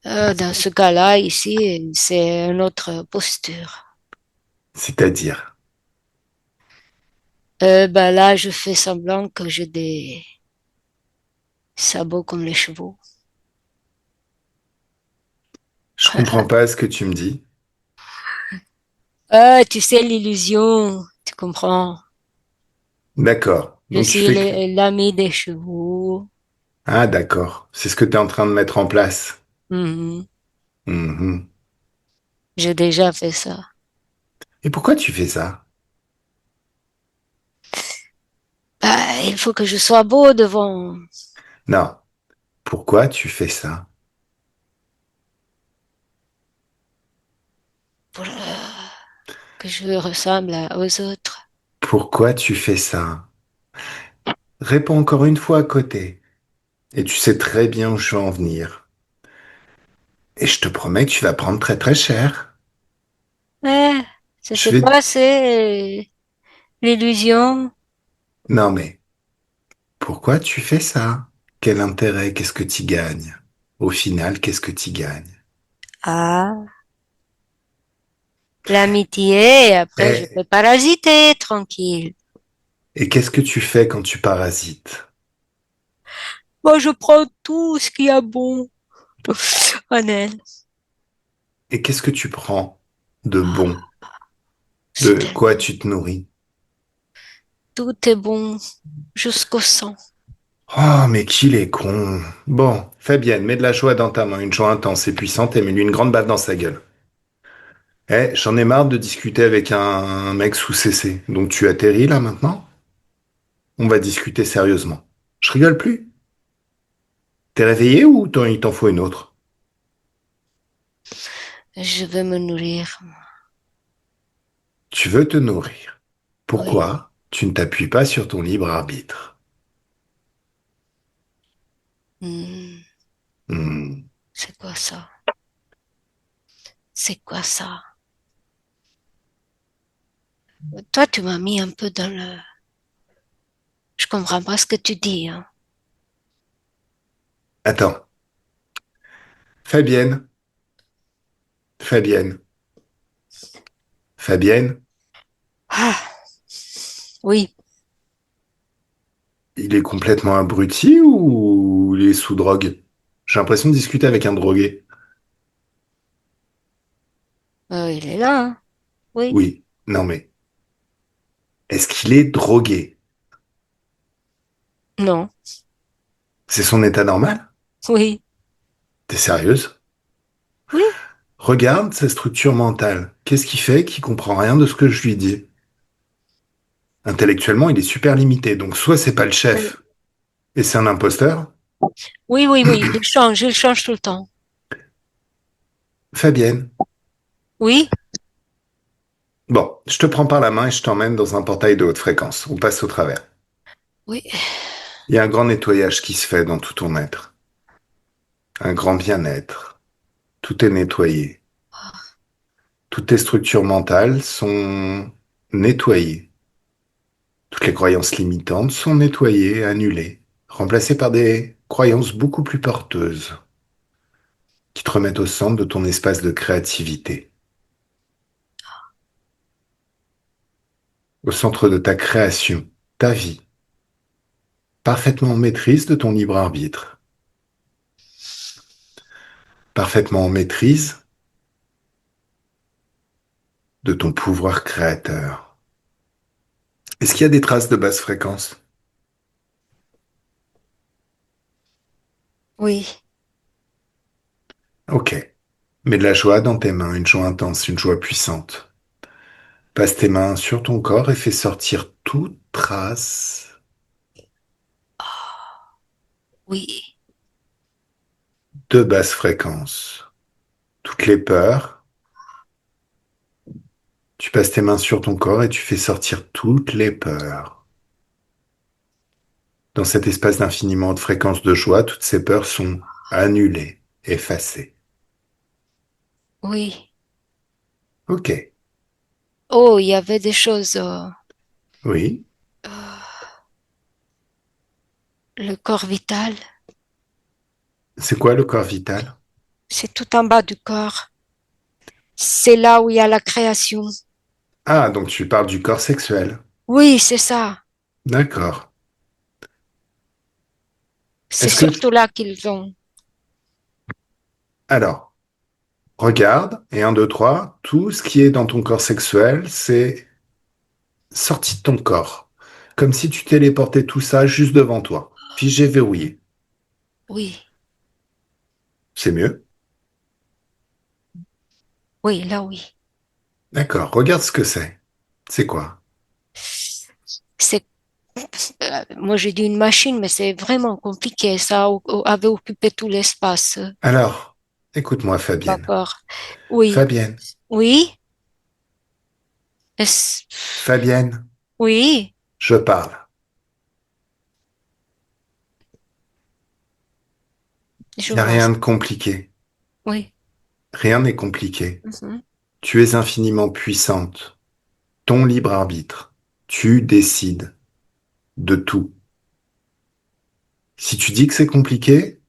Dans ce cas-là, ici, c'est une autre posture. C'est-à-dire. Ben là, je fais semblant que j'ai des sabots comme les chevaux. Je comprends pas ce que tu me dis. Tu sais, l'illusion, tu comprends. D'accord. Je Donc tu suis fais que... l'ami des chevaux. Ah, d'accord. C'est ce que tu es en train de mettre en place. Mhm. Mhm. J'ai déjà fait ça. Et pourquoi tu fais ça? Il faut que je sois beau devant, Non. Pourquoi tu fais ça? pour que je ressemble aux autres. Pourquoi tu fais ça? Réponds encore une fois à côté. Et tu sais très bien où je veux en venir. Et je te promets que tu vas prendre très très cher. Ouais, Ça Je s'est vais... passé, l'illusion. Non mais, pourquoi tu fais ça? Quel intérêt? Qu'est-ce que tu gagnes? Au final, qu'est-ce que tu gagnes? Ah, l'amitié, et après je peux Et, parasiter, tranquille. et qu'est-ce que tu fais quand tu parasites? Moi, je prends tout ce qu'il y a bon en elle. Et qu'est-ce que tu prends de bon? C'est De quoi tellement, tu te nourris? tout est bon jusqu'au sang. Oh, mais qu'il est con. Bon, Fabienne, mets de la joie dans ta main, une joie intense et puissante, et mets-lui une grande baffe dans sa gueule. J'en ai marre de discuter avec un mec sous CC. Donc tu atterris là maintenant? On va discuter sérieusement. Je rigole plus. T'es réveillé ou il t'en faut une autre? Je veux me nourrir. Tu veux te nourrir. Oui. Pourquoi tu ne t'appuies pas sur ton libre arbitre? Hmm, Hmm. c'est quoi ça? C'est quoi ça? Toi, tu m'as mis un peu dans le... Je comprends pas ce que tu dis, hein. Attends, Fabienne, Fabienne, Fabienne, Ah, oui. il est complètement abruti ou il est sous drogue? J'ai l'impression de discuter avec un drogué. Il est là, hein. Oui. Oui, non mais, est-ce qu'il est drogué? Non. C'est son état normal? Oui. T'es sérieuse? Oui. Regarde sa structure mentale. Qu'est-ce qui fait qu'il comprend rien de ce que je lui dis? Intellectuellement, il est super limité. Donc, soit c'est pas le chef et c'est un imposteur. Oui, oui, oui. Il change tout le temps. Fabienne. Oui. Bon, je te prends par la main et je t'emmène dans un portail de haute fréquence. On passe au travers. Oui. Il y a un grand nettoyage qui se fait dans tout ton être. Un grand bien-être. Tout est nettoyé. Toutes tes structures mentales sont nettoyées. Toutes les croyances limitantes sont nettoyées, annulées, remplacées par des croyances beaucoup plus porteuses, qui te remettent au centre de ton espace de créativité, au centre de ta création, ta vie, parfaitement en maîtrise de ton libre arbitre, parfaitement en maîtrise de ton pouvoir créateur. Est-ce qu'il y a des traces de basse fréquence? Oui. Ok. Mets de la joie dans tes mains, une joie intense, une joie puissante. Passe tes mains sur ton corps et fais sortir toute trace Oui. de basse fréquence. Toutes les peurs. Tu passes tes mains sur ton corps et tu fais sortir toutes les peurs. Dans cet espace d'infiniment haute fréquence de joie, toutes ces peurs sont annulées, effacées. Oui. Ok. Oh, il y avait des choses. Oui. Le corps vital. C'est quoi le corps vital? C'est tout en bas du corps. C'est là où il y a la création. Ah, donc tu parles du corps sexuel. Oui, c'est ça. D'accord. C'est Est-ce que... surtout là qu'ils ont. Alors, regarde, et un, deux, trois, tout ce qui est dans ton corps sexuel, c'est sorti de ton corps. Comme si tu téléportais tout ça juste devant toi. Figé, verrouillé. Oui. C'est mieux? Oui, là, oui. D'accord. Regarde ce que c'est. C'est quoi? C'est, moi, j'ai dit une machine, mais c'est vraiment compliqué. Ça avait occupé tout l'espace. Alors, écoute-moi, Fabienne. D'accord. Oui. Fabienne. Oui. Est-ce- Fabienne. Oui. Je parle. Je Il n'y a vois rien ça. de compliqué. Oui. Rien n'est compliqué. Mhm. Tu es infiniment puissante. ton libre arbitre. Tu décides de tout. Si tu dis que c'est compliqué,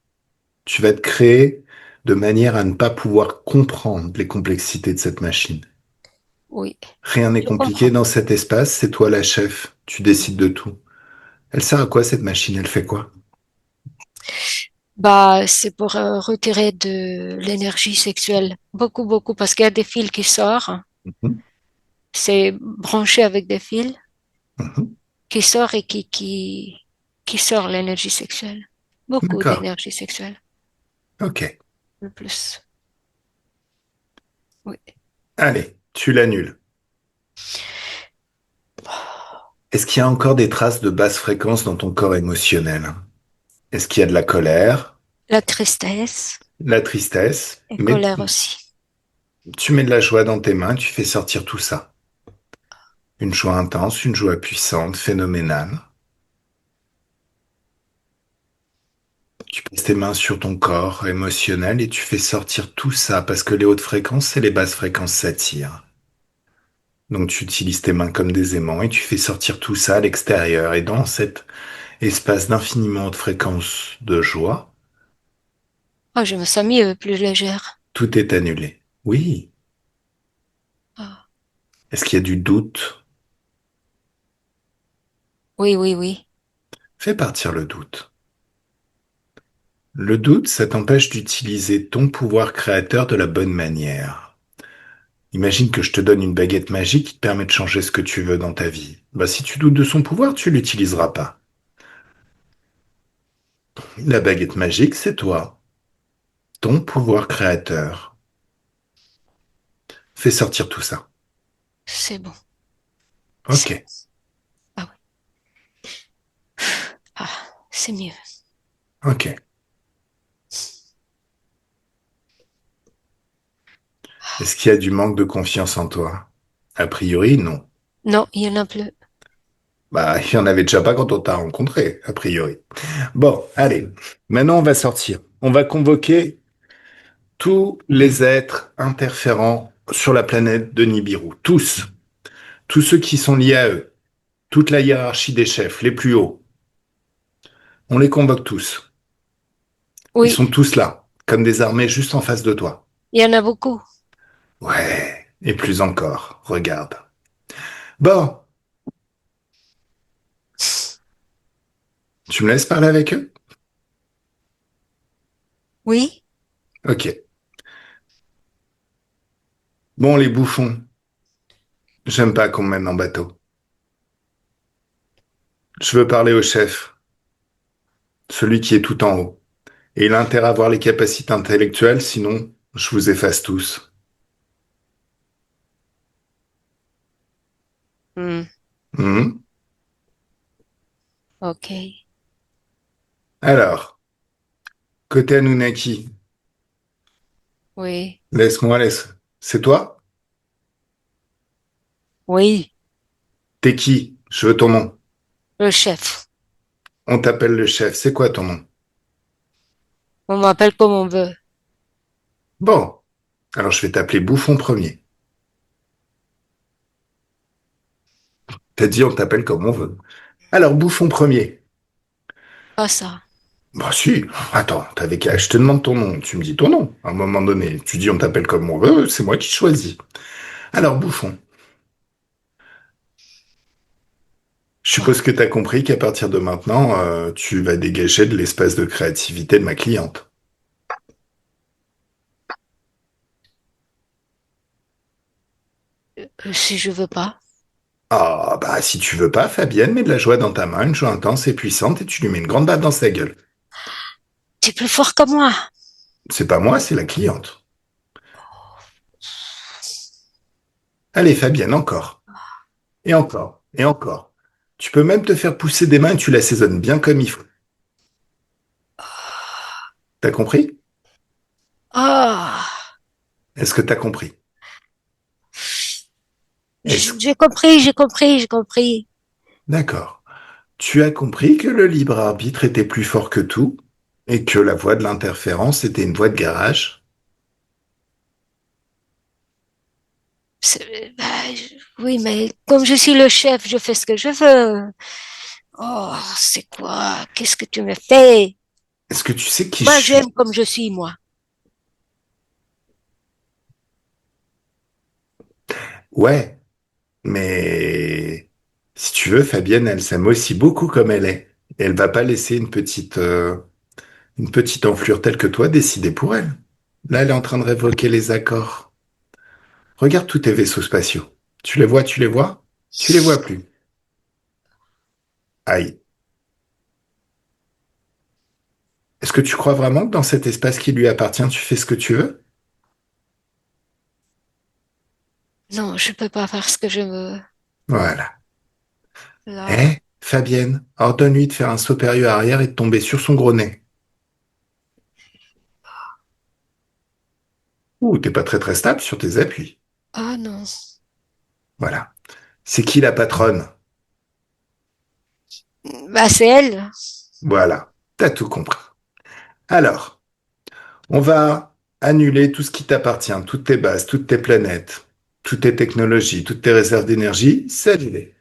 tu vas te créer de manière à ne pas pouvoir comprendre les complexités de cette machine. Oui, Rien n'est je compliqué comprends. dans cet espace, c'est toi la chef, tu décides de tout. Elle sert à quoi cette machine? Elle fait quoi? Bah, c'est pour retirer de l'énergie sexuelle. Beaucoup, beaucoup, parce qu'il y a des fils qui sortent. Mhm, C'est branché avec des fils mhm. qui sortent et qui sort l'énergie sexuelle. Beaucoup D'accord, d'énergie sexuelle. ok. Le plus. Oui. Allez, tu l'annules. Est-ce qu'il y a encore des traces de basse fréquence dans ton corps émotionnel? Est-ce qu'il y a de la colère, La tristesse la tristesse, et mais colère aussi. tu mets de la joie dans tes mains, tu fais sortir tout ça. Une joie intense, une joie puissante, phénoménale. Tu poses tes mains sur ton corps émotionnel et tu fais sortir tout ça parce que les hautes fréquences et les basses fréquences s'attirent. Donc tu utilises tes mains comme des aimants et tu fais sortir tout ça à l'extérieur. Et dans cet espace d'infiniment haute fréquence de joie, Ah, je me sens mieux, plus légère. tout est annulé. Oui. Ah, Est-ce qu'il y a du doute? oui, oui, oui. Fais partir le doute. Le doute, ça t'empêche d'utiliser ton pouvoir créateur de la bonne manière. Imagine que je te donne une baguette magique qui te permet de changer ce que tu veux dans ta vie. Bah, si tu doutes de son pouvoir, tu l'utiliseras pas. La baguette magique, c'est toi, ton pouvoir créateur. Fais sortir tout ça. C'est bon. C'est Ok. ah oui. Ah, c'est mieux. Ok. Est-ce qu'il y a du manque de confiance en toi? A priori, non. Non, il y en a plus. Bah, il y en avait déjà pas quand on t'a rencontré, a priori. Bon, allez. Maintenant, on va sortir. On va convoquer tous les êtres interférents sur la planète de Nibiru. Tous. Tous ceux qui sont liés à eux. Toute la hiérarchie des chefs, les plus hauts. On les convoque tous. Ils Oui, sont tous là, comme des armées juste en face de toi. il y en a beaucoup. Ouais, et plus encore. Regarde. Bon, tu me laisses parler avec eux? Oui, Ok. Bon, les bouffons, j'aime pas qu'on me mène en bateau. Je veux parler au chef, celui qui est tout en haut. Et il a intérêt à avoir les capacités intellectuelles, sinon je vous efface tous. hmm, Mhm. ok. Alors, côté Anunnaki, Oui, laisse-moi, laisse. C'est toi? oui, T'es qui? Je veux ton nom. le chef. On t'appelle le chef. C'est quoi ton nom? On m'appelle comme on veut. Bon, alors je vais t'appeler Bouffon premier. T'as dit on t'appelle comme on veut. Alors, Bouffon premier. Pas ça. Bah si, attends, t'avais qu'à... Je te demande ton nom, tu me dis ton nom. À un moment donné, tu dis on t'appelle comme on veut, c'est moi qui choisis. Alors, Bouffon, je suppose que t'as compris qu'à partir de maintenant, tu vas dégager de l'espace de créativité de ma cliente. Si je veux pas. Ah, bah si tu veux pas, Fabienne, mets de la joie dans ta main, une joie intense et puissante, et tu lui mets une grande baffe dans sa gueule. Tu es plus fort que moi. C'est pas moi, c'est la cliente. Allez, Fabienne, encore. Et encore. Et encore. Tu peux même te faire pousser des mains et tu l'assaisonnes bien comme il faut. T'as compris? Ah, Est-ce que t'as compris? Est-ce... j'ai compris, j'ai compris, j'ai compris. D'accord. Tu as compris que le libre arbitre était plus fort que tout et que la voie de l'interférence était une voie de garage? Oui, mais comme je suis le chef, je fais ce que je veux. Oh, c'est quoi? Qu'est-ce que tu me fais? Est-ce que tu sais qui je Moi, suis? j'aime comme je suis, moi. Ouais, mais si tu veux, Fabienne, elle s'aime aussi beaucoup comme elle est. Et elle va pas laisser une petite enflure telle que toi décider pour elle. Là, elle est en train de révoquer les accords. Regarde tous tes vaisseaux spatiaux. Tu les vois, tu les vois? Tu les vois plus. Aïe. Est-ce que tu crois vraiment que dans cet espace qui lui appartient, tu fais ce que tu veux? Non, je peux pas faire ce que je veux. Voilà. Là. Eh, Fabienne, ordonne-lui de faire un saut périlleux arrière et de tomber sur son gros nez. Ouh, t'es pas très très stable sur tes appuis. Ah non. Voilà. C'est qui la patronne? Bah, c'est elle. Voilà. T'as tout compris. Alors, on va annuler tout ce qui t'appartient, toutes tes bases, toutes tes planètes, toutes tes technologies, toutes tes réserves d'énergie. C'est annulé.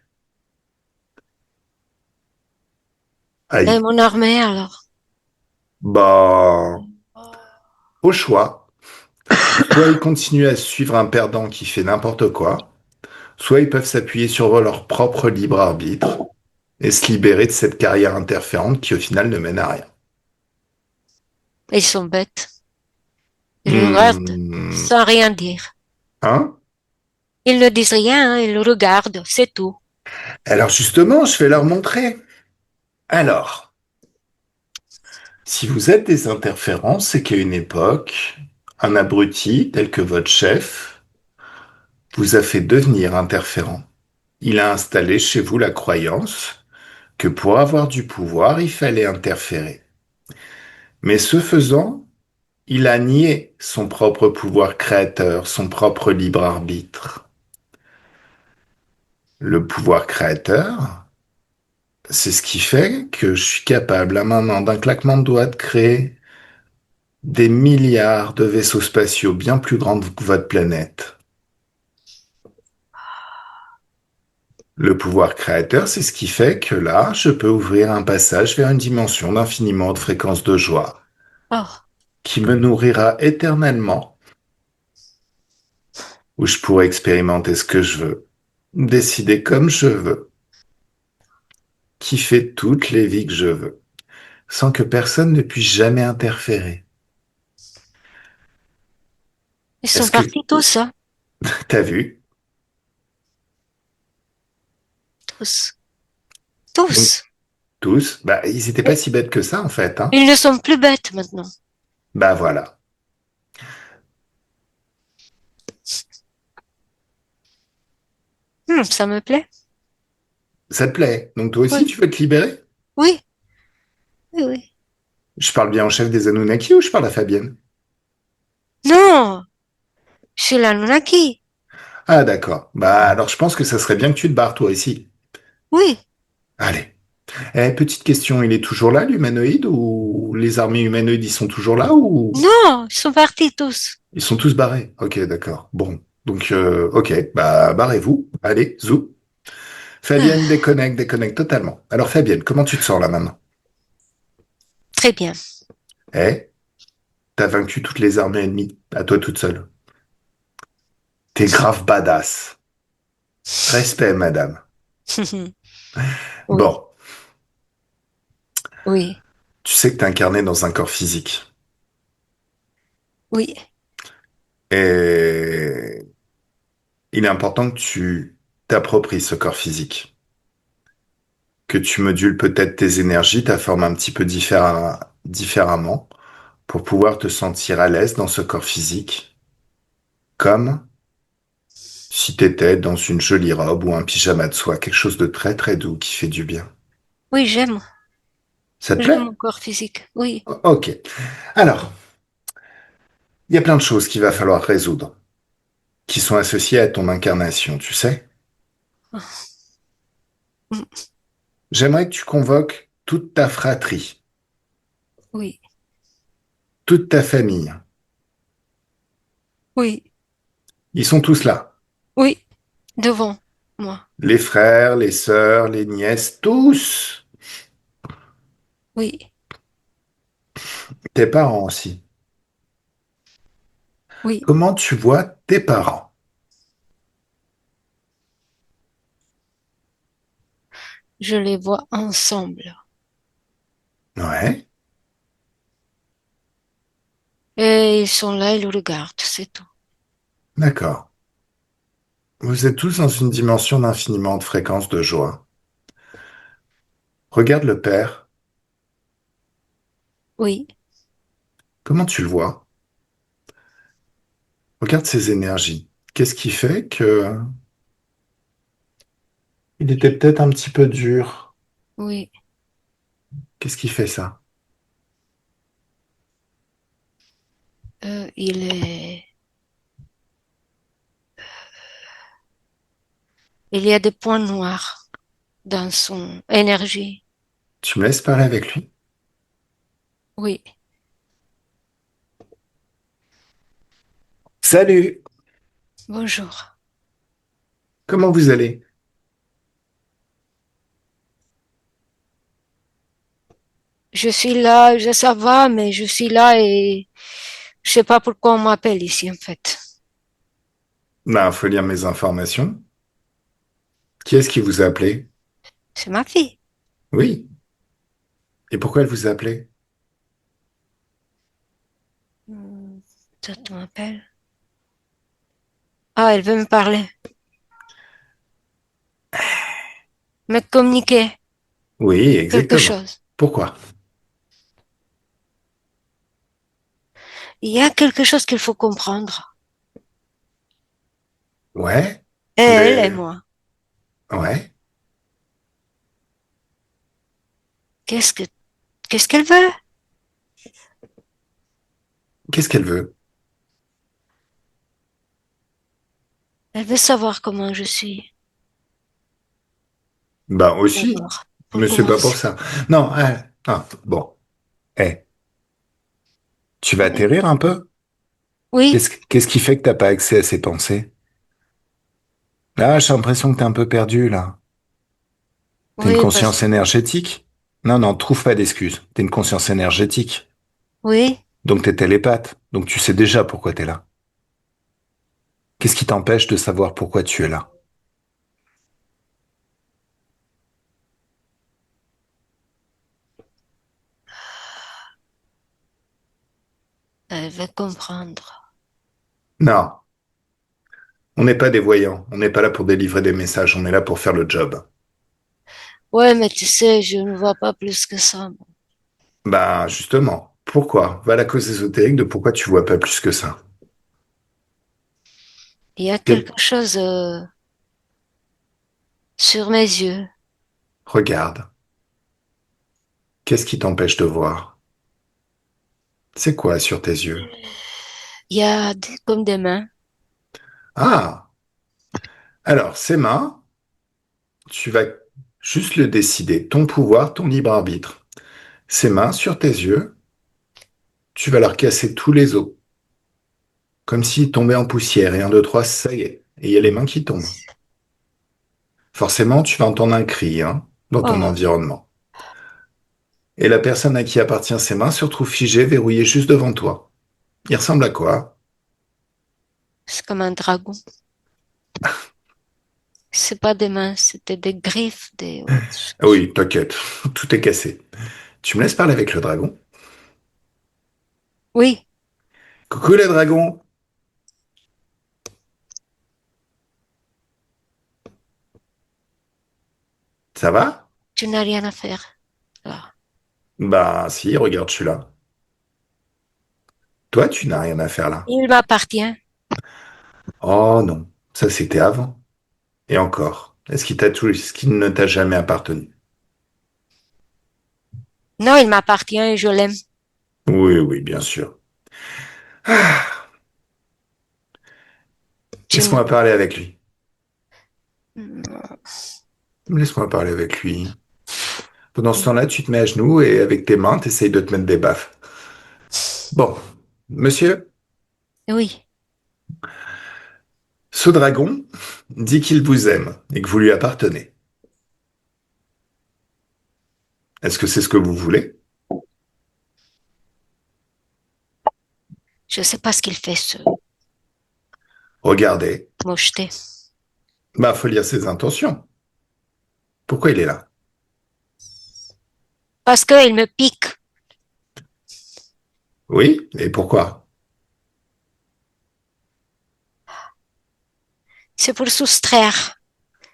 Et Aïe. mon armée, alors. Bah, au choix. Soit ils continuent à suivre un perdant qui fait n'importe quoi, soit ils peuvent s'appuyer sur leur propre libre arbitre et se libérer de cette carrière interférente qui au final ne mène à rien. Ils sont bêtes. Ils regardent Hmm. sans rien dire. Hein? Ils ne disent rien, hein, ils regardent, c'est tout. Alors justement, je vais leur montrer. Alors, si vous êtes des interférents, c'est qu'à une époque, un abruti tel que votre chef vous a fait devenir interférent. Il a installé chez vous la croyance que pour avoir du pouvoir, il fallait interférer. Mais ce faisant, il a nié son propre pouvoir créateur, son propre libre arbitre. Le pouvoir créateur, c'est ce qui fait que je suis capable, là maintenant, d'un claquement de doigts, de créer des milliards de vaisseaux spatiaux bien plus grands que votre planète. Le pouvoir créateur, c'est ce qui fait que là, je peux ouvrir un passage vers une dimension d'infiniment de fréquences de joie Oh, qui me nourrira éternellement, où je pourrai expérimenter ce que je veux, décider comme je veux, kiffer toutes les vies que je veux, sans que personne ne puisse jamais interférer. ils sont Est-ce que partis tous, hein, t'as vu? tous, Donc, tous. tous, bah, ils étaient pas Et si bêtes que ça, en fait, hein. ils ne sont plus bêtes maintenant. Bah voilà. Ça me plaît. Ça te plaît. Donc toi aussi, Oui, tu veux te libérer? oui, oui, oui. Je parle bien au chef des Anunnaki ou je parle à Fabienne? Non, je suis l'Anunnaki. Ah d'accord. Bah alors je pense que ça serait bien que tu te barres toi aussi. Oui. Allez. Eh, petite question, il est toujours là l'humanoïde ou les armées humanoïdes ils sont toujours là ou Non, ils sont partis tous. ils sont tous barrés? Ok, d'accord. Bon. Donc ok, bah barrez-vous. Allez, zou. Fabienne Ah, déconnecte, déconnecte totalement. Alors Fabienne, comment tu te sens là maintenant? très bien. Eh, t'as vaincu toutes les armées ennemies à toi toute seule. T'es grave badass. Respect, madame. Oui, Bon, oui, tu sais que t'es incarné dans un corps physique. oui, Et il est important que tu t'appropries ce corps physique, que tu modules peut-être tes énergies, ta forme un petit peu différemment, pour pouvoir te sentir à l'aise dans ce corps physique, comme si t'étais dans une jolie robe ou un pyjama de soie, quelque chose de très très doux qui fait du bien. oui, j'aime. Ça te J'aime plaît? mon corps physique. Oui. Ok. Alors, il y a plein de choses qu'il va falloir résoudre, qui sont associées à ton incarnation, tu sais? Mm, J'aimerais que tu convoques toute ta fratrie, oui, toute ta famille. oui, Ils sont tous là. Oui, devant moi. Les frères, les sœurs, les nièces, tous. Oui, Tes parents aussi. oui. Comment tu vois tes parents? Je les vois ensemble. Ouais, Et ils sont là, ils le regardent, c'est tout. d'accord. Vous êtes tous dans une dimension d'infiniment de fréquence de joie. Regarde le père. Oui, Comment tu le vois? Regarde ses énergies. Qu'est-ce qui fait que il était peut-être un petit peu dur? oui. Qu'est-ce qui fait ça? Il est, il y a des points noirs dans son énergie. Tu me laisses parler avec lui? Oui, Salut! bonjour. Comment vous allez? Je suis là, ça va, mais je suis là et je sais pas pourquoi on m'appelle ici, en fait. Ben, faut lire mes informations. Qui est-ce qui vous a appelé? C'est ma fille. Oui. Et pourquoi elle vous a appelé? Ça tu m'appelles? Ah, elle veut me parler. Me communiquer Oui, quelque exactement. chose. Pourquoi? Il y a quelque chose qu'il faut comprendre. Ouais, Elle et mais moi. ouais. Qu'est-ce que, qu'est-ce qu'elle veut? Qu'est-ce qu'elle veut? Elle veut savoir comment je suis. Ben aussi, D'abord, pour mais c'est pas pour commencer. ça. Non, bon. Eh, tu vas Oui, atterrir un peu? oui, Qu'est-ce qui fait que t'as pas accès à ses pensées? Là, j'ai l'impression que t'es un peu perdu, là. T'as une oui, conscience énergétique? Non, non, trouve pas d'excuses. T'as une conscience énergétique. oui, Donc t'es télépathe. Donc tu sais déjà pourquoi t'es là. Qu'est-ce qui t'empêche de savoir pourquoi tu es là? elle veut comprendre. Non, on n'est pas des voyants. On n'est pas là pour délivrer des messages. On est là pour faire le job. Ouais, mais tu sais, je ne vois pas plus que ça. Bah, justement. Pourquoi? Va à la cause ésotérique de pourquoi tu vois pas plus que ça. Il y a Quel- quelque chose sur mes yeux. Regarde. Qu'est-ce qui t'empêche de voir? C'est quoi sur tes yeux? Il y a comme des mains. Ah! Alors, ces mains, tu vas juste le décider. Ton pouvoir, ton libre arbitre. Ces mains sur tes yeux, tu vas leur casser tous les os. Comme s'ils tombaient en poussière. Et un, deux, trois, ça y est. Et il y a les mains qui tombent. Forcément, tu vas entendre un cri, hein, dans ton Oh, environnement. Et la personne à qui appartient ces mains se retrouve figée, verrouillée juste devant toi. Il ressemble à quoi? c'est comme un dragon. C'est pas des mains, c'était des griffes, des autres Ah choses. oui, t'inquiète, tout est cassé. Tu me laisses parler avec le dragon? Oui, Coucou les dragons, ça va? tu n'as rien à faire là. Bah si, regarde, je suis là. Toi, tu n'as rien à faire là. Il m'appartient. Oh non, ça c'était avant. Et encore, est-ce qu'il ne t'a jamais appartenu? Non, il m'appartient et je l'aime. Oui, oui, bien sûr. Ah, Tu ne... laisse-moi parler avec lui. Non. Laisse-moi parler avec lui. Pendant ce temps-là, tu te mets à genoux et avec tes mains, tu essayes de te mettre des baffes. Bon, monsieur, Oui, Ce dragon dit qu'il vous aime et que vous lui appartenez. Est-ce que c'est ce que vous voulez? Je sais pas ce qu'il fait, ce Regardez. mocheté. Bah, faut lire ses intentions. Pourquoi il est là? Parce qu'il me pique. Oui, et pourquoi? C'est pour soustraire,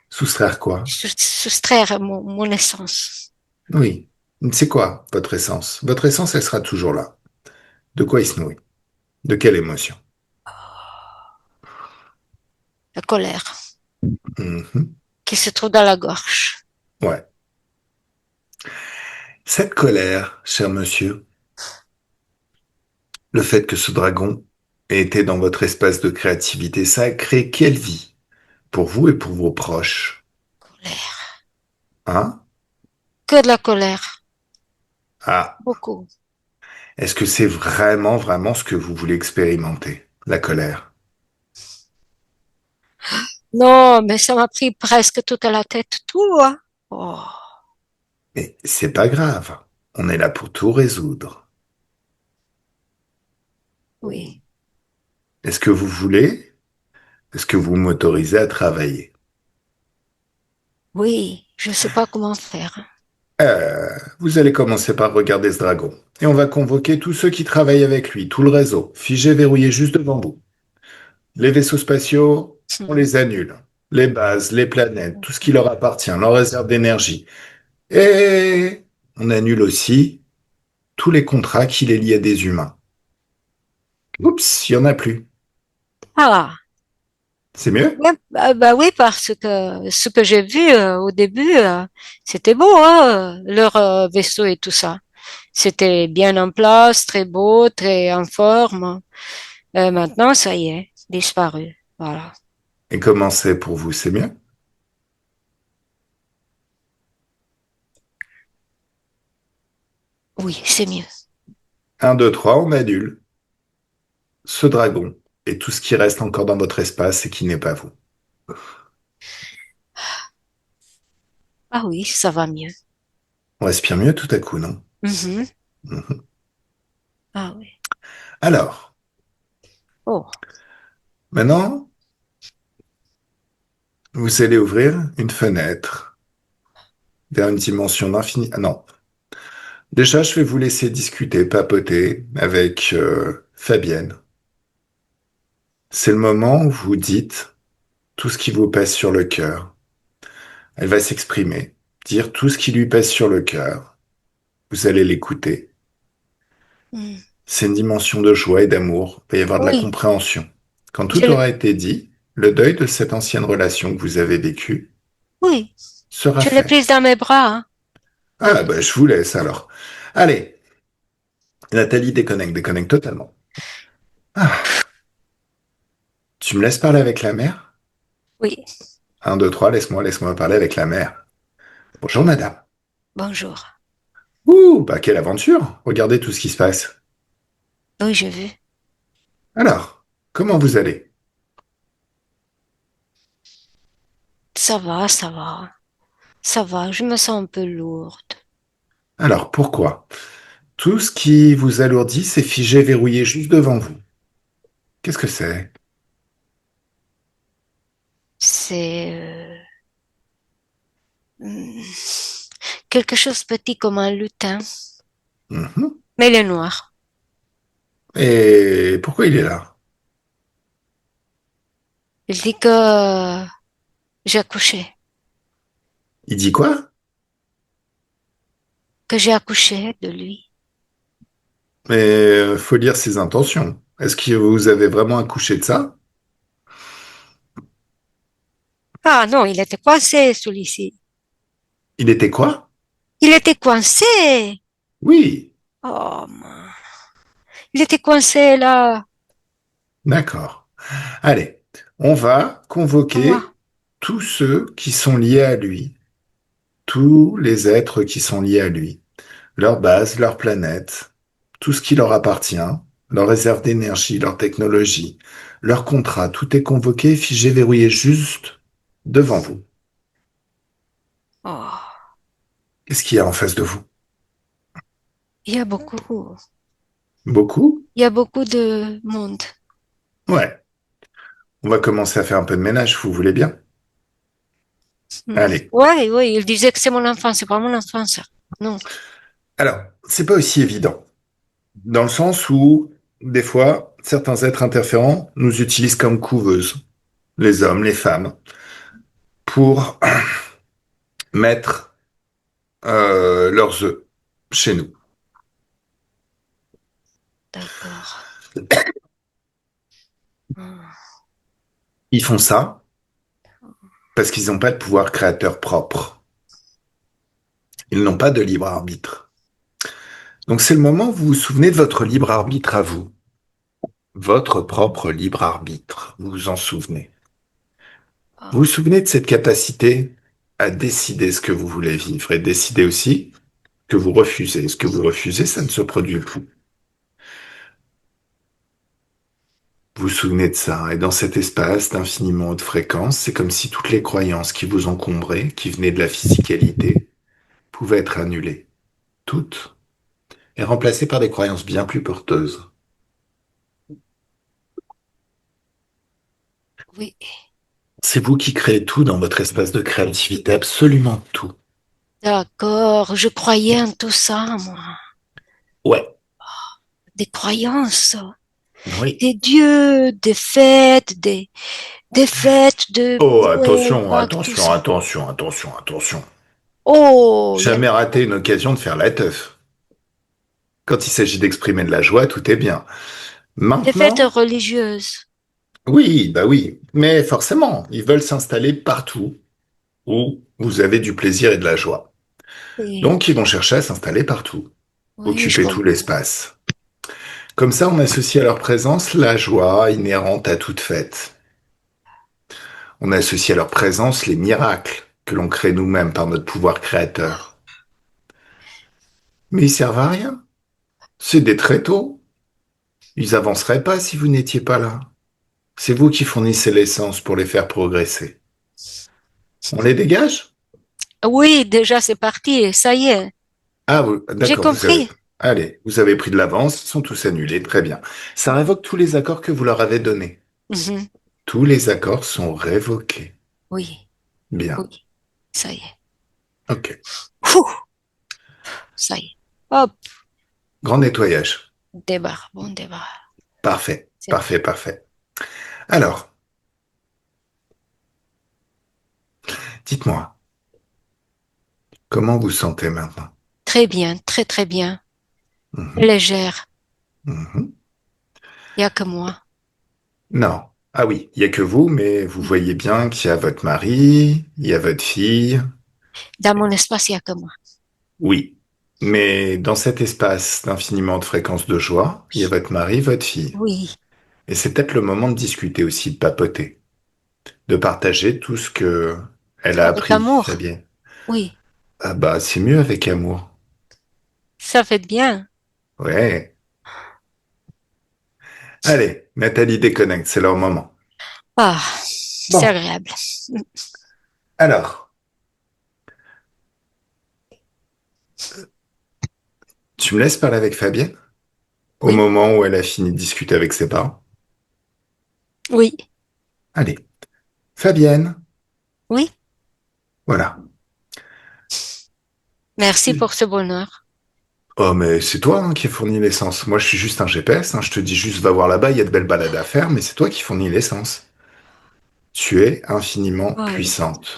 Soustraire quoi? soustraire mon essence. Oui. C'est quoi votre essence? Votre essence, elle sera toujours là. De quoi il se nourrit? De quelle émotion? La colère Mhm. qui se trouve dans la gorge. Ouais. Cette colère, cher monsieur, le fait que ce dragon ait été dans votre espace de créativité, ça a créé quelle vie pour vous et pour vos proches? Colère. Hein? Que de la colère. Ah, Beaucoup. est-ce que c'est vraiment, vraiment ce que vous voulez expérimenter? La colère. Non, mais ça m'a pris presque toute la tête, tout, hein. Oh, Mais c'est pas grave. On est là pour tout résoudre. oui. Est-ce que vous voulez? Est-ce que vous m'autorisez à travailler? Oui, je sais pas comment faire. Vous allez commencer par regarder ce dragon. Et on va convoquer tous ceux qui travaillent avec lui, tout le réseau, figé, verrouillé juste devant vous. Les vaisseaux spatiaux, on Hmm. les annule. Les bases, les planètes, tout ce qui leur appartient, leur réserve d'énergie. Et on annule aussi tous les contrats qui les lient à des humains. Oups, il y en a plus. Ah, C'est mieux? ouais, bah oui, parce que ce que j'ai vu au début, c'était beau, hein, leur vaisseau et tout ça. C'était bien en place, très beau, très en forme. Maintenant, ça y est, disparu. Voilà. Et comment c'est pour vous? C'est mieux? Oui, c'est mieux. Un, 2, 3, on annule ce dragon et tout ce qui reste encore dans votre espace et qui n'est pas vous. Ah oui, ça va mieux. On respire mieux tout à coup, non? Mhm. Mhm. Ah oui. Alors, Oh, maintenant, vous allez ouvrir une fenêtre vers une dimension d'infini. Ah non. Déjà, je vais vous laisser discuter, papoter avec Fabienne. C'est le moment où vous dites tout ce qui vous pèse sur le cœur. Elle va s'exprimer, dire tout ce qui lui pèse sur le cœur. Vous allez l'écouter. hmm. C'est une dimension de joie et d'amour. Il va y avoir de la Oui, compréhension. Quand je tout le, aura été dit, le deuil de cette ancienne relation que vous avez vécue oui, sera je l'ai fait. prise dans mes bras, hein. Ah, bah, je vous laisse alors. Allez, Nathalie, déconnecte, déconnecte totalement. Ah, tu me laisses parler avec la mère? Oui, Un, deux, trois, laisse-moi parler avec la mère. Bonjour, madame. bonjour. Ouh, bah, quelle aventure. Regardez tout ce qui se passe. Oui, j'ai vu. Alors, comment vous allez? Ça va, ça va. Ça va, je me sens un peu lourde. Alors, pourquoi? Tout ce qui vous alourdit, c'est figé, verrouillé juste devant vous. Qu'est-ce que c'est? C'est hmm, quelque chose de petit comme un lutin, Mhm. mais il est noir. Et pourquoi il est là? Il dit que j'ai accouché, Il dit quoi? que j'ai accouché de lui. Mais faut lire ses intentions. Est-ce que vous avez vraiment accouché de ça? Ah non, il était coincé, celui-ci. Il était quoi? Il était coincé. Oui, Oh, il était coincé là. d'accord. Allez, on va Moi. convoquer tous ceux qui sont liés à lui, tous les êtres qui sont liés à lui, leur base, leur planète, tout ce qui leur appartient, leur réserve d'énergie, leur technologie, leur contrat, tout est convoqué, figé, verrouillé juste devant vous. Oh, Qu'est-ce qu'il y a en face de vous? il y a beaucoup, Beaucoup? il y a beaucoup de monde. Ouais. On va commencer à faire un peu de ménage, vous voulez bien? Hmm. Allez. Ouais, ouais, il disait que c'est mon enfant, c'est pas mon enfant, ça. Non. Alors, c'est pas aussi évident, dans le sens où, des fois, certains êtres interférents nous utilisent comme couveuses, les hommes, les femmes, pour mettre leurs œufs chez nous. D'accord. Hmm. Ils font ça parce qu'ils n'ont pas de pouvoir créateur propre. Ils n'ont pas de libre arbitre. Donc c'est le moment où vous vous souvenez de votre libre arbitre à vous. Votre propre libre arbitre. Vous vous en souvenez. Vous vous Ah, souvenez de cette capacité à décider ce que vous voulez vivre et décider aussi que vous refusez. Ce que vous refusez, ça ne se produit plus. Vous vous souvenez de ça. Et dans cet espace d'infiniment haute fréquence, c'est comme si toutes les croyances qui vous encombraient, qui venaient de la physicalité, pouvaient être annulées. Toutes. Et remplacées par des croyances bien plus porteuses. oui. C'est vous qui créez tout dans votre espace de créativité, absolument tout. D'accord. Je croyais en tout ça, moi. Ouais, Des croyances, oui. des dieux, des fêtes de Oh, Noël, attention, Pâques, tout attention, ça. attention, attention, attention. Oh, il y a Jamais raté une occasion de faire la teuf. Quand il s'agit d'exprimer de la joie, tout est bien. des fêtes Maintenant, religieuses. oui, bah oui, mais forcément, ils veulent s'installer partout où vous avez du plaisir et de la joie. Oui, Donc, ils vont chercher à s'installer partout, oui, je occuper tout comprends. l'espace. Comme ça, on associe à leur présence la joie inhérente à toute fête. On associe à leur présence les miracles que l'on crée nous-mêmes par notre pouvoir créateur. Mais ils servent à rien. C'est des tréteaux. Ils avanceraient pas si vous n'étiez pas là. C'est vous qui fournissez l'essence pour les faire progresser. On les dégage? Oui, déjà c'est parti, ça y est, Ah, j'ai d'accord, vous avez. compris. Allez, vous avez pris de l'avance, ils sont tous annulés, très bien. Ça révoque tous les accords que vous leur avez donnés. Mhm. Tous les accords sont révoqués. Oui, Bien. oui, ça y est. Ok. Ouh, ça y est. Hop, Grand nettoyage. débarre, bon débarre. Parfait, C'est bon. parfait, parfait. Alors, dites-moi, comment vous sentez maintenant? Très bien, très très bien. Mhm, Légère, mhm. il y a que moi. Non. Ah oui, il y a que vous, mais vous Mhm. voyez bien qu'il y a votre mari, il y a votre fille. Dans mon espace, il y a que moi. Oui. Mais dans cet espace d'infiniment de fréquences de joie, il y a votre mari, votre fille. Oui, Et c'est peut-être le moment de discuter aussi, de papoter, de partager tout ce que elle a avec appris, amour. Fabienne. Oui, Ah bah, c'est mieux avec amour. ça fait bien. Ouais. Allez, Nathalie déconnecte, c'est leur moment. Ah, c'est Bon. agréable. Alors, tu me laisses parler avec Fabienne au Oui, moment où elle a fini de discuter avec ses parents? oui, Allez, Fabienne, oui. voilà. Merci pour ce bonheur. Oh, mais c'est toi hein, qui fournis l'essence. Moi, je suis juste un GPS. Hein. Je te dis juste, va voir là-bas, il y a de belles balades à faire, mais c'est toi qui fournis l'essence. Tu es infiniment Ah oui, puissante.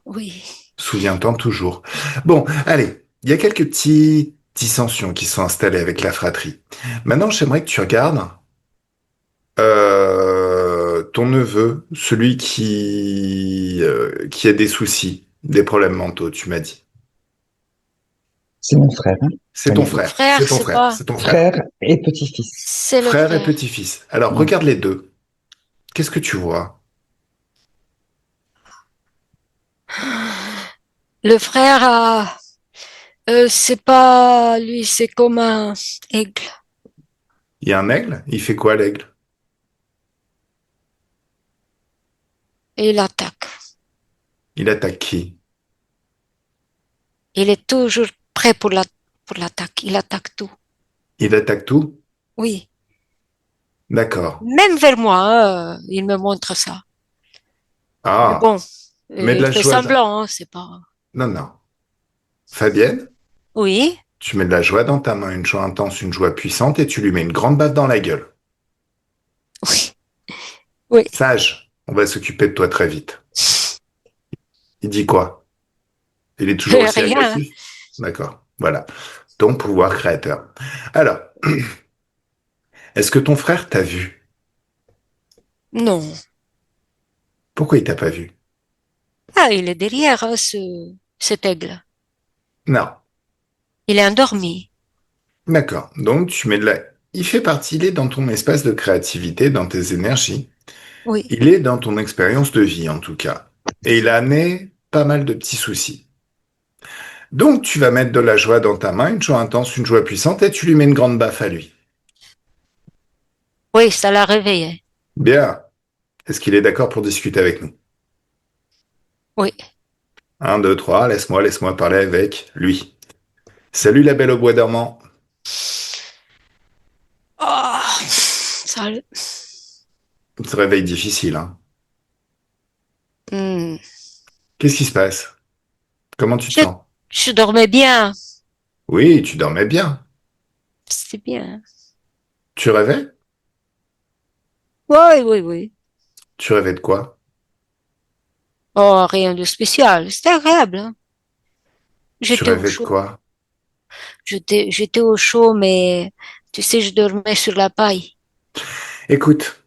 oui. Souviens-t'en toujours. Bon, allez, il y a quelques petites dissensions qui sont installées avec la fratrie. Maintenant, j'aimerais que tu regardes ton neveu, celui qui a des soucis, des problèmes mentaux, tu m'as dit. C'est mon frère, hein, C'est ton Valérie. frère, Frère, c'est ton c'est frère, pas, c'est ton frère. Frère et petit-fils. c'est le Frère et frère. petit-fils. Alors, Mm. regarde les deux. Qu'est-ce que tu vois? Le frère c'est pas lui, c'est comme un aigle. Il y a un aigle? Il fait quoi l'aigle? et il attaque. Il attaque qui? Il est toujours prêt pour l'attaque. Il attaque tout. Il attaque tout? Oui. D'accord. Même vers moi, hein, il me montre ça. Mais Ah, bon, mets de il la fait joie. semblant, hein, c'est pas. Non, non. Fabienne, Oui, tu mets de la joie dans ta main, une joie intense, une joie puissante, et tu lui mets une grande baffe dans la gueule. oui, oui. Sage, on va s'occuper de toi très vite. Il dit quoi? Il est toujours aussi Rien. agressif? D'accord. Voilà. Ton pouvoir créateur. Alors, est-ce que ton frère t'a vu? Non. Pourquoi il t'a pas vu? Ah, il est derrière, hein, cet aigle. Non. Il est endormi. D'accord. Donc, tu mets de la... Il fait partie, il est dans ton espace de créativité, dans tes énergies. Oui. Il est dans ton expérience de vie, en tout cas. Et il a amené pas mal de petits soucis. Donc, tu vas mettre de la joie dans ta main, une joie intense, une joie puissante, et tu lui mets une grande baffe à lui. Oui, ça l'a réveillé. Bien. Est-ce qu'il est d'accord pour discuter avec nous? Oui. Un, deux, trois, laisse-moi parler avec lui. Salut la belle au bois dormant. Oh, ça, Ce réveil difficile, hein. hmm. Qu'est-ce qui se passe? Comment tu te Je, sens? je dormais bien. Oui, tu dormais bien. C'était bien. Tu rêvais? Oui, oui, oui. Tu rêvais de quoi? Oh, rien de spécial. C'était agréable, hein. Tu J'étais au rêvais de chaud. quoi? J'étais au chaud, mais tu sais, je dormais sur la paille. Écoute,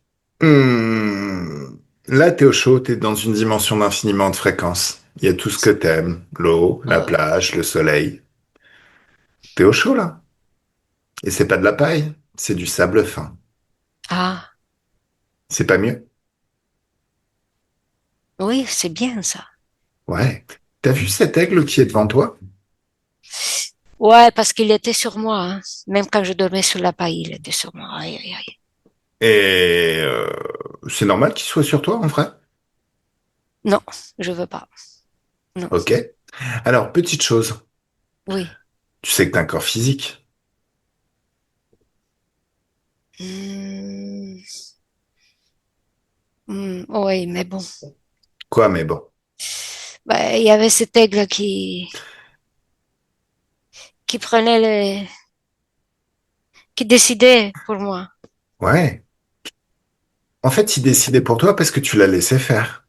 là t'es au chaud, t'es dans une dimension d'infiniment de fréquences. Il y a tout ce que t'aimes, l'eau, la Oh. plage, le soleil. T'es au chaud là. Et c'est pas de la paille, c'est du sable fin. Ah, C'est pas mieux? oui, c'est bien ça. Ouais. T'as vu cet aigle qui est devant toi? Ouais, parce qu'il était sur moi, hein. Même quand je dormais sur la paille, il était sur moi. Aïe, aïe, aïe. Et c'est normal qu'il soit sur toi en vrai? Non, je veux pas. Non. Ok. Alors, petite chose, Oui. tu sais que t'as un corps physique. Hmm, oui, mais bon. Quoi, mais bon. Bah, il y avait cet aigle qui prenait qui décidait pour moi. Ouais. En fait, il décidait pour toi parce que tu l'as laissé faire.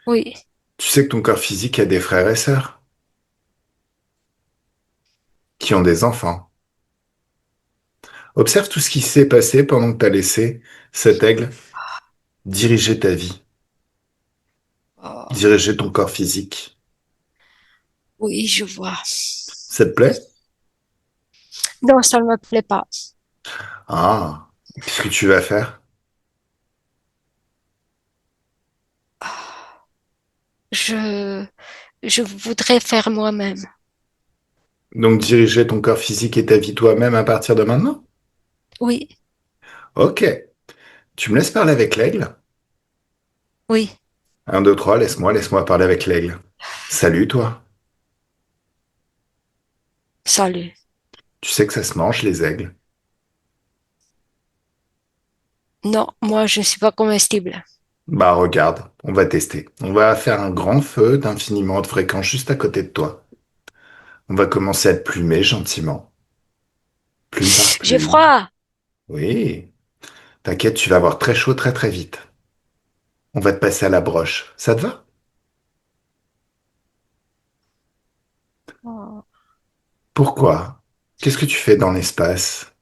Oui. Tu sais que ton corps physique a des frères et sœurs qui ont des enfants. Observe tout ce qui s'est passé pendant que t'as laissé cet aigle diriger ta vie, Oh, diriger ton corps physique. oui, je vois. Ça te plaît? Non, ça ne me plaît pas. Ah. Qu'est-ce que tu vas faire? Je, je voudrais faire moi-même. Donc diriger ton corps physique et ta vie toi-même à partir de maintenant? Oui, Ok. Tu me laisses parler avec l'aigle? oui, Un, deux, trois, laisse-moi parler avec l'aigle. Salut, toi. salut. Tu sais que ça se mange, les aigles? Non, moi, je ne suis pas comestible. Bah, regarde, on va tester. On va faire un grand feu d'infiniment de fréquences juste à côté de toi. On va commencer à te plumer gentiment, plume par J'ai plume. froid. Oui, t'inquiète, tu vas avoir très chaud très très vite. On va te passer à la broche. Ça te va? Oh, Pourquoi? Qu'est-ce que tu fais dans l'espace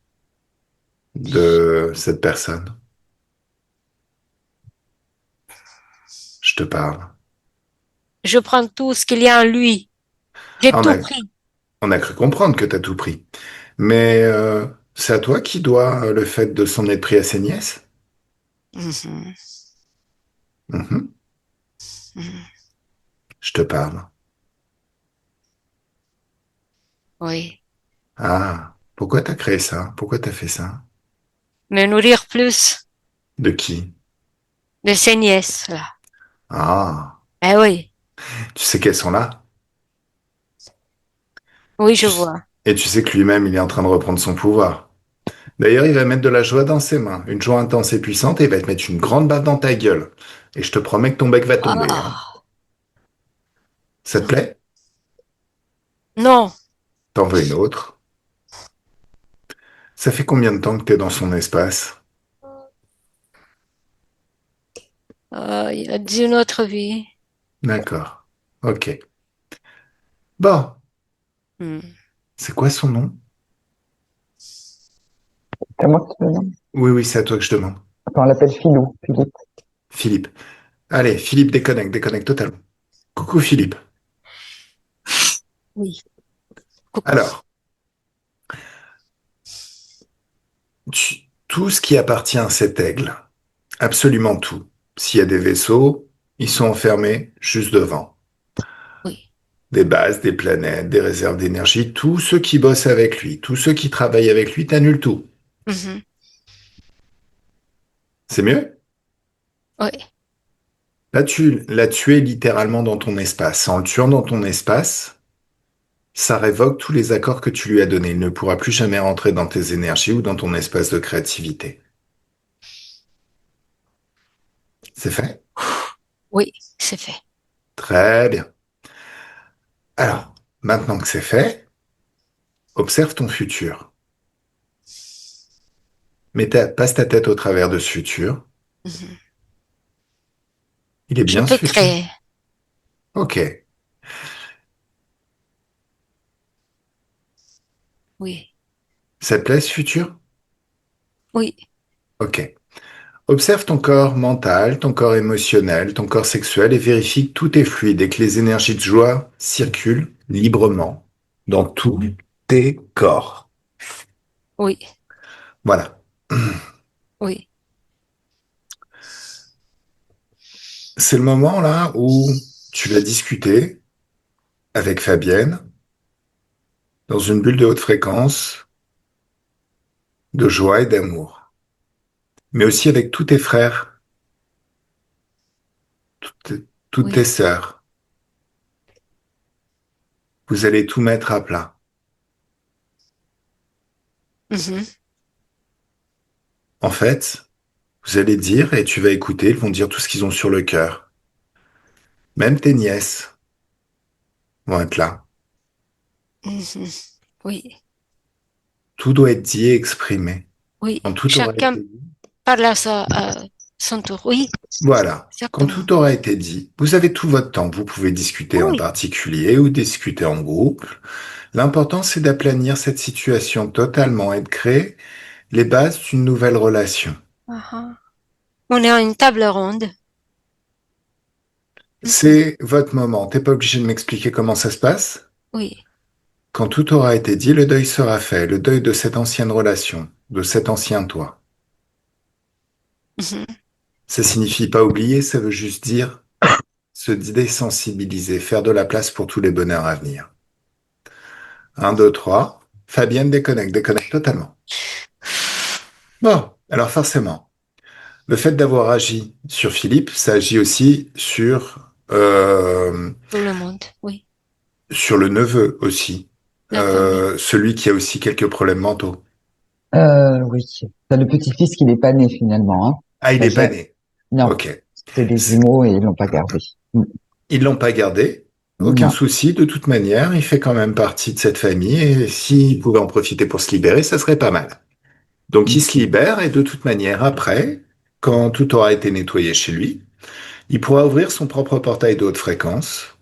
de cette personne? Je te parle. je prends tout ce qu'il y a en lui. J'ai Ah, tout pris. on a cru comprendre que t'as tout pris. Mais c'est à toi qui doit le fait de s'en être pris à ses nièces? Mhm, Mhm, mhm. je te parle. Oui. Ah. Pourquoi t'as créé ça? Pourquoi t'as fait ça? Me nourrir plus De qui? de ces nièces, là. Ah, Eh oui, tu sais qu'elles sont là? oui, je Tu... vois. Et tu sais que lui-même, il est en train de reprendre son pouvoir. D'ailleurs, il va mettre de la joie dans ses mains, une joie intense et puissante, et il va te mettre une grande baffe dans ta gueule. Et je te promets que ton bec va tomber, hein. Ah, Ça te plaît? non, T'en veux une autre? Ça fait combien de temps que t'es dans son espace? il a dit une autre vie. D'accord. Ok. Bon, Hmm. c'est quoi son nom? C'est moi qui te le nomme. Oui, oui, c'est à toi que je demande. Enfin, on l'appelle Philou, Philippe. Philippe. Allez, Philippe, déconnecte, déconnecte totalement. Coucou Philippe. Oui, coucou. Alors, tout ce qui appartient à cet aigle, absolument tout. S'il y a des vaisseaux, ils sont enfermés juste devant. Oui. Des bases, des planètes, des réserves d'énergie, tous ceux qui bossent avec lui, tous ceux qui travaillent avec lui, t'annules tout. Mhm. C'est mieux? Oui. Là, tu l'as tué littéralement dans ton espace. En le tuant dans ton espace, ça révoque tous les accords que tu lui as donnés. Il ne pourra plus jamais rentrer dans tes énergies ou dans ton espace de créativité. C'est fait? Oui, c'est fait. Très bien. Alors, maintenant que c'est fait, observe ton futur. Passe ta tête au travers de ce futur. Mhm. Il est Je bien ce peux futur? créer. Ok. Oui. Ça te plaît ce futur? Oui. Ok. Observe ton corps mental, ton corps émotionnel, ton corps sexuel et vérifie que tout est fluide et que les énergies de joie circulent librement dans tous tes corps. Oui. Voilà. Oui. C'est le moment là où tu vas discuter avec Fabienne dans une bulle de haute fréquence de joie et d'amour, mais aussi avec tous tes frères, toutes tes Oui. sœurs. Vous allez tout mettre à plat. Mhm. En fait, vous allez dire et tu vas écouter, ils vont dire tout ce qu'ils ont sur le cœur. Même tes nièces vont être là. Mhm. Oui. Tout doit être dit et exprimé. Oui. Quand tout aura Chacun été dit, parle à son tour. Oui. voilà. Quand Exactement. tout aura été dit, vous avez tout votre temps. Vous pouvez discuter en Oui. particulier ou discuter en groupe. L'important, c'est d'aplanir cette situation totalement et de créer les bases d'une nouvelle relation. Ah, ah. On est à une table ronde. Mhm. C'est votre moment. T'es pas obligé de m'expliquer comment ça se passe. Oui. Quand tout aura été dit, le deuil sera fait, le deuil de cette ancienne relation, de cet ancien toi. Mhm. Ça signifie pas oublier, ça veut juste dire se désensibiliser, faire de la place pour tous les bonheurs à venir. Un, deux, trois. Fabienne déconnecte, déconnecte totalement. Bon, alors forcément, le fait d'avoir agi sur Philippe, ça agit aussi Tout le monde. Oui. sur le neveu aussi. D'accord. Oui. Celui qui a aussi quelques problèmes mentaux. Oui. C'est le petit-fils qui n'est pas né finalement, hein. Ah, il Enfin, est pas né. non, Ok. c'est des C'est- jumeaux et ils l'ont pas gardé. Ils l'ont pas gardé. Aucun Non. souci. De toute manière, il fait quand même partie de cette famille et s'il pouvait en profiter pour se libérer, ça serait pas mal. Donc, il se libère et de toute manière, après, quand tout aura été nettoyé chez lui, il pourra ouvrir son propre portail de haute fréquence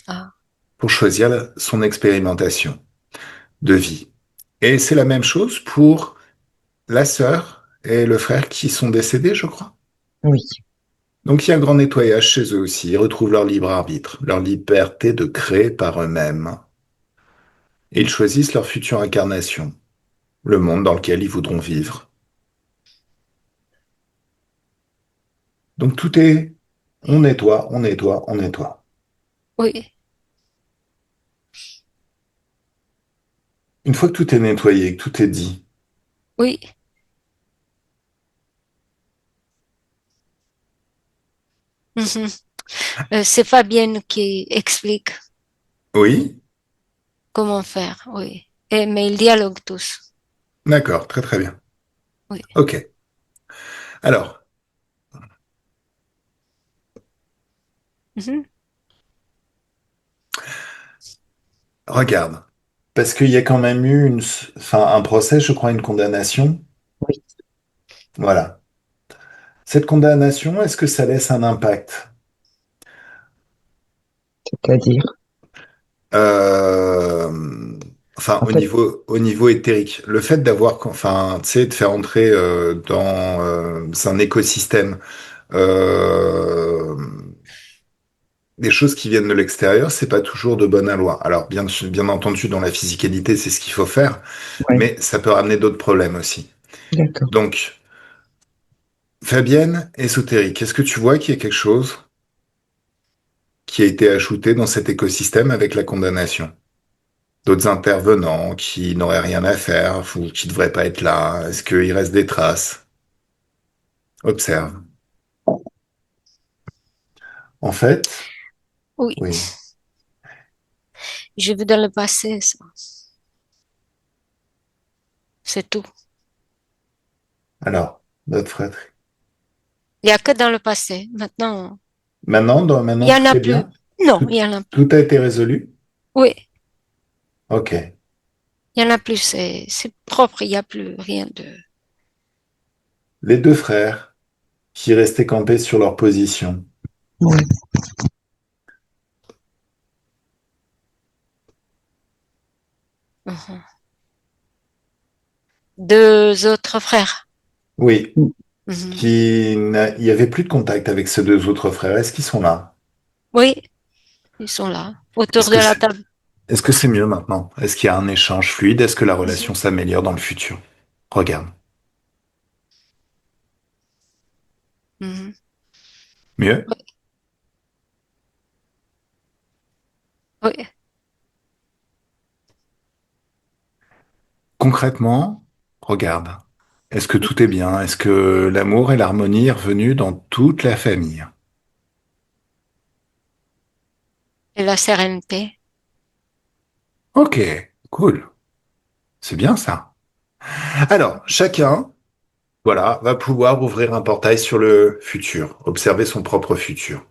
Ah. pour choisir son expérimentation de vie. Et c'est la même chose pour la sœur et le frère qui sont décédés, je crois. Oui. Donc il y a un grand nettoyage chez eux aussi. Ils retrouvent leur libre arbitre, leur liberté de créer par eux-mêmes. Et ils choisissent leur future incarnation, le monde dans lequel ils voudront vivre. Donc tout est, on nettoie, on nettoie, on nettoie. Oui. Une fois que tout est nettoyé, que tout est dit, Oui. Mhm. C'est Fabienne qui explique oui, comment faire, oui. Mais ils dialoguent tous. d'accord, très très bien. Oui. Ok. Alors, Mhm. regarde, parce qu'il y a quand même eu enfin, un procès, je crois, une condamnation. Oui, Voilà. Cette condamnation, est-ce que ça laisse un impact? c'est-à-dire, Euh, Enfin, en fait, au niveau éthérique, le fait d'avoir, enfin, tu sais, de faire entrer dans un écosystème euh, des choses qui viennent de l'extérieur, c'est pas toujours de bonne aloi. Alors, bien entendu, dans la physicalité, c'est ce qu'il faut faire, ouais, mais ça peut ramener d'autres problèmes aussi. d'accord. Donc, Fabienne, ésotérique, est-ce que tu vois qu'il y a quelque chose qui a été ajouté dans cet écosystème avec la condamnation? D'autres intervenants qui n'auraient rien à faire ou qui ne devraient pas être là? Est-ce qu'il reste des traces? Observe. En fait, Oui. oui. J'ai vu dans le passé ça. C'est tout. Alors, notre frère. Il n'y a que dans le passé. Maintenant, il Maintenant, y en tout a est plus. bien? Non, Tout, il y en a plus. tout a été résolu? Oui, Ok. il y en a plus. C'est propre. Il n'y a plus rien de. Les deux frères qui restaient campés sur leur position. Ouais, Mhm. Deux autres frères. Oui, Mhm. il y avait plus de contact avec ces deux autres frères. Est-ce qu'ils sont là? Oui, ils sont là, autour Est-ce de que la c'est, table. est-ce que c'est mieux maintenant? Est-ce qu'il y a un échange fluide? Est-ce que la relation Mhm. s'améliore dans le futur? Regarde. Mhm. Mieux? Oui, oui. Concrètement, regarde. Est-ce que tout est bien? Est-ce que l'amour et l'harmonie est revenu dans toute la famille? Et la sérénité. Ok, cool. C'est bien ça. Alors, chacun, voilà, va pouvoir ouvrir un portail sur le futur, observer son propre futur.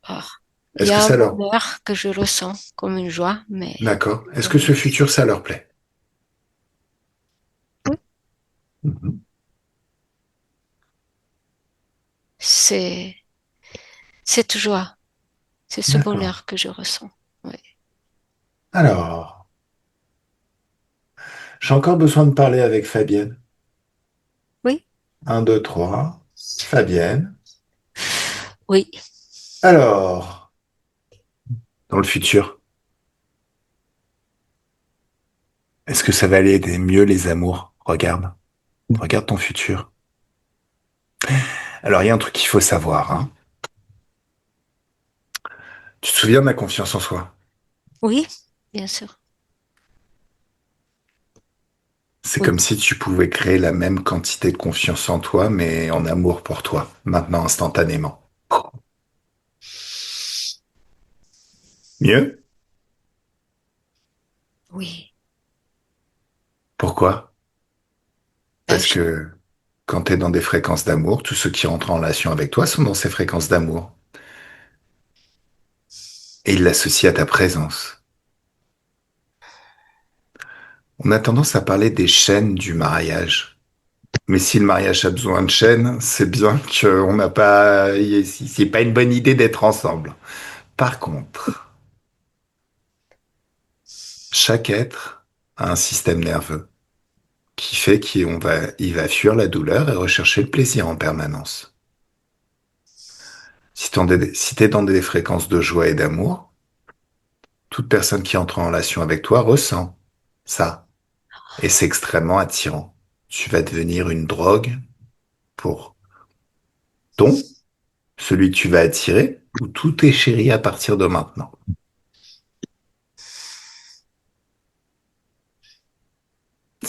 Oh. Il y Est-ce que a un ça leur... bonheur que je ressens comme une joie, mais D'accord. Est-ce que euh, ce futur, ça leur plaît? oui, Mhm. c'est cette joie, c'est ce D'accord. bonheur que je ressens. Oui, Alors, j'ai encore besoin de parler avec Fabienne. oui, Un, deux, trois. Fabienne. oui. Alors, dans le futur, est-ce que ça va aller mieux les amours? Regarde. Regarde ton futur. Alors, il y a un truc qu'il faut savoir, hein. Tu te souviens de la confiance en soi? Oui, bien sûr. C'est Oui. comme si tu pouvais créer la même quantité de confiance en toi, mais en amour pour toi, maintenant, instantanément. Mieux? Oui. Pourquoi? Ben, Parce que quand tu es dans des fréquences d'amour, tous ceux qui rentrent en relation avec toi sont dans ces fréquences d'amour. Et ils l'associent à ta présence. On a tendance à parler des chaînes du mariage. Mais si le mariage a besoin de chaînes, c'est bien qu'on n'a pas, c'est pas une bonne idée d'être ensemble. Par contre, chaque être a un système nerveux qui fait il va fuir la douleur et rechercher le plaisir en permanence. Si t'es dans des fréquences de joie et d'amour, toute personne qui entre en relation avec toi ressent ça. Et c'est extrêmement attirant. Tu vas devenir une drogue pour ton, celui que tu vas attirer, ou tout est chéri à partir de maintenant.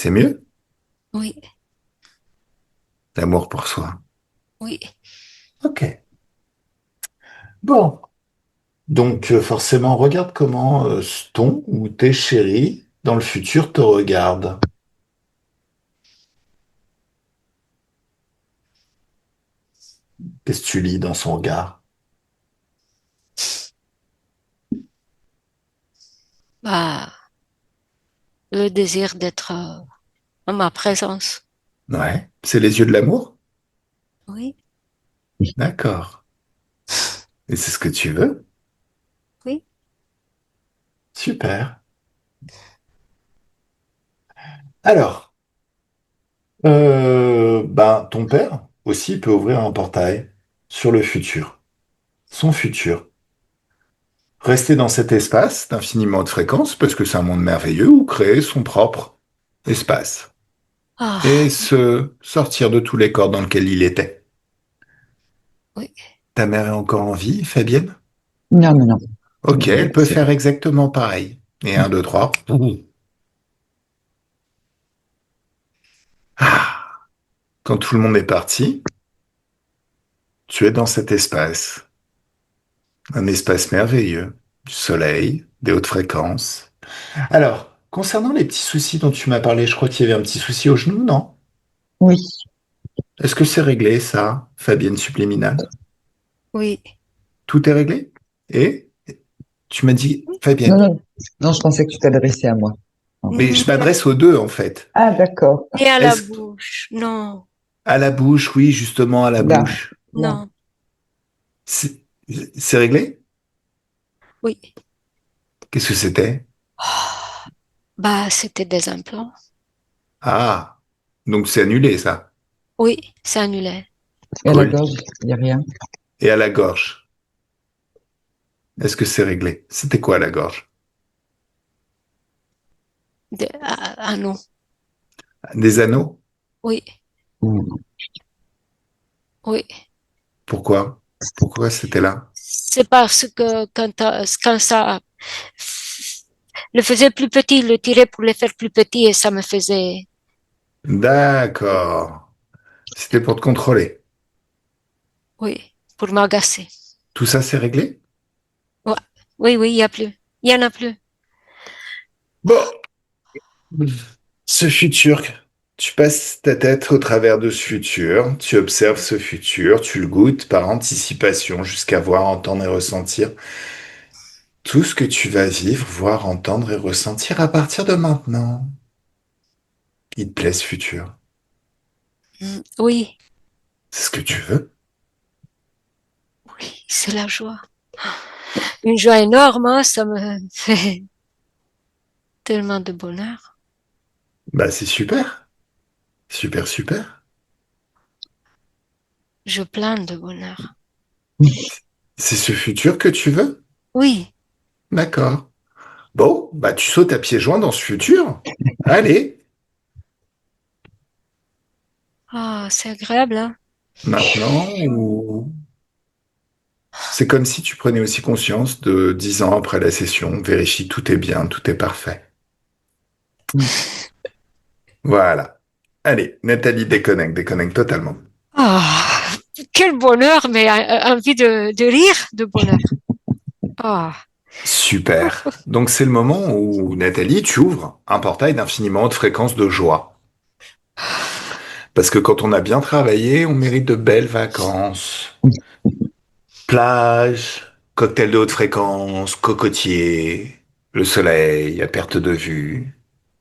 C'est mieux? Oui, L'amour pour soi. oui. Ok. Bon. Donc, forcément, regarde comment ton ou tes chéris dans le futur te regardent. Qu'est-ce que tu lis dans son regard? Bah, le désir d'être en ma présence. Ouais. C'est les yeux de l'amour? Oui, D'accord. Et c'est ce que tu veux? oui. Super. Alors, ben, ton père aussi peut ouvrir un portail sur le futur, son futur. Rester dans cet espace d'infiniment de fréquences, parce que c'est un monde merveilleux, ou créer son propre espace. Et Ah, se sortir de tous les corps dans lesquels il était. oui. Ta mère est encore en vie, Fabienne? Non, non, non. Ok, Non, elle peut faire exactement pareil. Et un, deux, trois. Ah, quand tout le monde est parti, tu es dans cet espace. Un espace merveilleux. Du soleil, des hautes fréquences. Alors, concernant les petits soucis dont tu m'as parlé, je crois qu'il y avait un petit souci au genou, non? Oui. Est-ce que c'est réglé, ça, Fabienne Subliminale? Oui. Tout est réglé? Et tu m'as dit, Non, Fabienne, non. Non, je pensais que tu t'adressais à moi. Pardon. mais je m'adresse aux deux, en fait. Ah, d'accord. Ni à la Est-ce bouche. Non, à la bouche, oui, justement, à la Là, bouche. là. non. C'est c'est réglé? Oui. Qu'est-ce que c'était? Ah, bah, c'était des implants. Ah, donc c'est annulé, ça. Oui, c'est annulé. Et à la Cool. gorge, il n'y a rien. Et à la gorge, est-ce que c'est réglé? C'était quoi à la gorge? Ah, non. Des anneaux? Oui, Hmm. oui. Pourquoi? Pourquoi c'était là? C'est parce que quand ça le faisait plus petit, il le tirait pour le faire plus petit et ça me faisait, D'accord. C'était pour te contrôler. oui, pour m'agacer. Tout ça, c'est réglé? Ouais. Oui, oui, il y a plus. Il y en a plus. Bon, ce futur, tu passes ta tête au travers de ce futur, tu observes ce futur, tu le goûtes par anticipation jusqu'à voir, entendre et ressentir tout ce que tu vas vivre, voir, entendre et ressentir à partir de maintenant. Il te plaît ce futur. Oui, C'est ce que tu veux. oui, c'est la joie. Une joie énorme, hein, ça me fait tellement de bonheur. Bah, c'est super. Super, super. Je plane de bonheur. C'est ce futur que tu veux? Oui. D'accord. Bon, bah, tu sautes à pieds joints dans ce futur. Allez, Ah, c'est agréable, hein. maintenant, ou c'est comme si tu prenais aussi conscience de 10 ans après la session, vérifie tout est bien, tout est parfait. Voilà. Allez, Nathalie, déconnecte, déconnecte totalement. Ah, quel bonheur, mais envie de rire de bonheur. Ah, Super. Donc c'est le moment où, Nathalie, tu ouvres un portail d'infiniment haute fréquence de joie. Parce que quand on a bien travaillé, on mérite de belles vacances. Plage, cocktail de haute fréquence, cocotier, le soleil à perte de vue,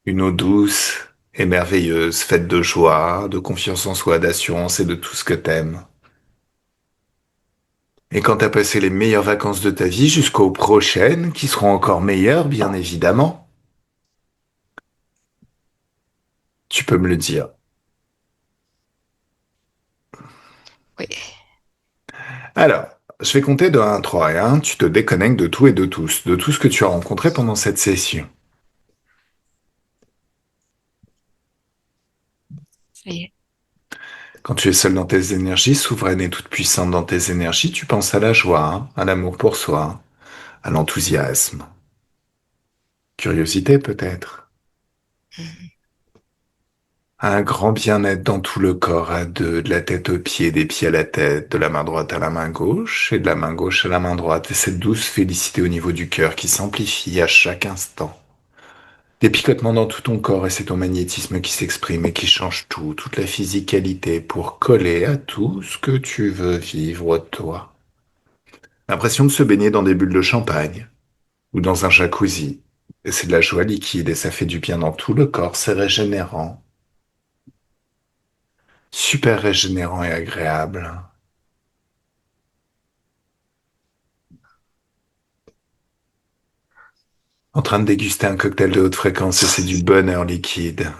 une eau douce et merveilleuse, faite de joie, de confiance en soi, d'assurance et de tout ce que t'aimes. Et quand t'as passé les meilleures vacances de ta vie jusqu'aux prochaines, qui seront encore meilleures, bien évidemment, tu peux me le dire. oui, Alors, je vais compter de 1 à 3 et 1, tu te déconnectes de tout et de tout ce que tu as rencontré pendant cette session. ça y est. Quand tu es seul dans tes énergies, souveraine et toute puissante dans tes énergies, tu penses à la joie, hein, à l'amour pour soi, à l'enthousiasme, curiosité peut-être. Un grand bien-être dans tout le corps, à deux, de la tête aux pieds, des pieds à la tête, de la main droite à la main gauche et de la main gauche à la main droite. Et cette douce félicité au niveau du cœur qui s'amplifie à chaque instant. Des picotements dans tout ton corps et c'est ton magnétisme qui s'exprime et qui change tout, toute la physicalité pour coller à tout ce que tu veux vivre toi. L'impression de se baigner dans des bulles de champagne ou dans un jacuzzi. Et c'est de la joie liquide et ça fait du bien dans tout le corps, c'est régénérant. Super régénérant et agréable. En train de déguster un cocktail de haute fréquence et c'est du bonheur liquide.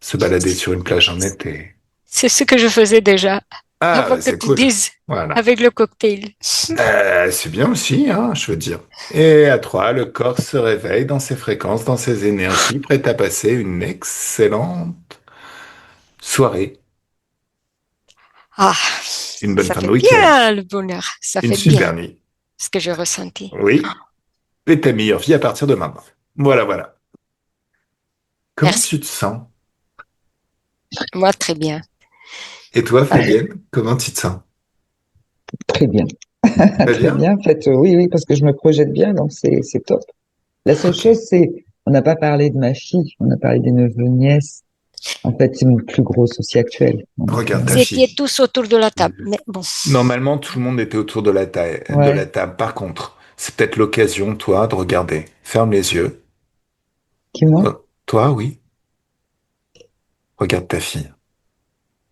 Se balader sur une plage en été. C'est ce que je faisais déjà, Ah, avant bah, que c'est tu cool. dises, Voilà. avec le cocktail. C'est bien aussi, hein, je veux dire. Et à trois, le corps se réveille dans ses fréquences, dans ses énergies, prêt à passer une excellente soirée, Ah, une bonne ça fin de fait week-end, bien le bonheur, ça une fait bien super nuit. ce que j'ai ressenti. Oui, et ta meilleure vie à partir de maintenant. Voilà, voilà. Comment Merci. tu te sens? Moi, très bien. Et toi, Ah, Fabienne, comment tu te sens? très bien. Très Très bien? bien. En fait, oui, oui, parce que je me projette bien, donc c'est top. La seule Ok. chose, c'est, on n'a pas parlé de ma fille, on a parlé des neveux, nièces. En fait, c'est mon plus gros souci actuel. Donc, Regarde ta Vous étiez fille. tous autour de la table, mais bon. Normalement, tout le monde était autour de la ouais. table. Par contre, c'est peut-être l'occasion, toi, de regarder. Ferme les yeux. Qui moi? Toi, oui. Regarde ta fille.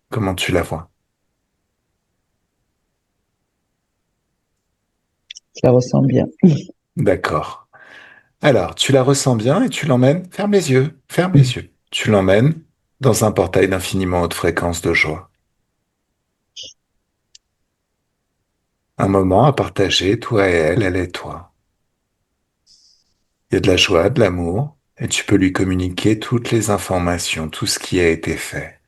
Comment tu la vois? Je la ressens bien. D'accord. Alors, tu la ressens bien et tu l'emmènes. Ferme les yeux. Ferme les yeux. Tu l'emmènes dans un portail d'infiniment haute fréquence de joie. Un moment à partager, toi et elle et toi. Il y a de la joie, de l'amour, et tu peux lui communiquer toutes les informations, tout ce qui a été fait.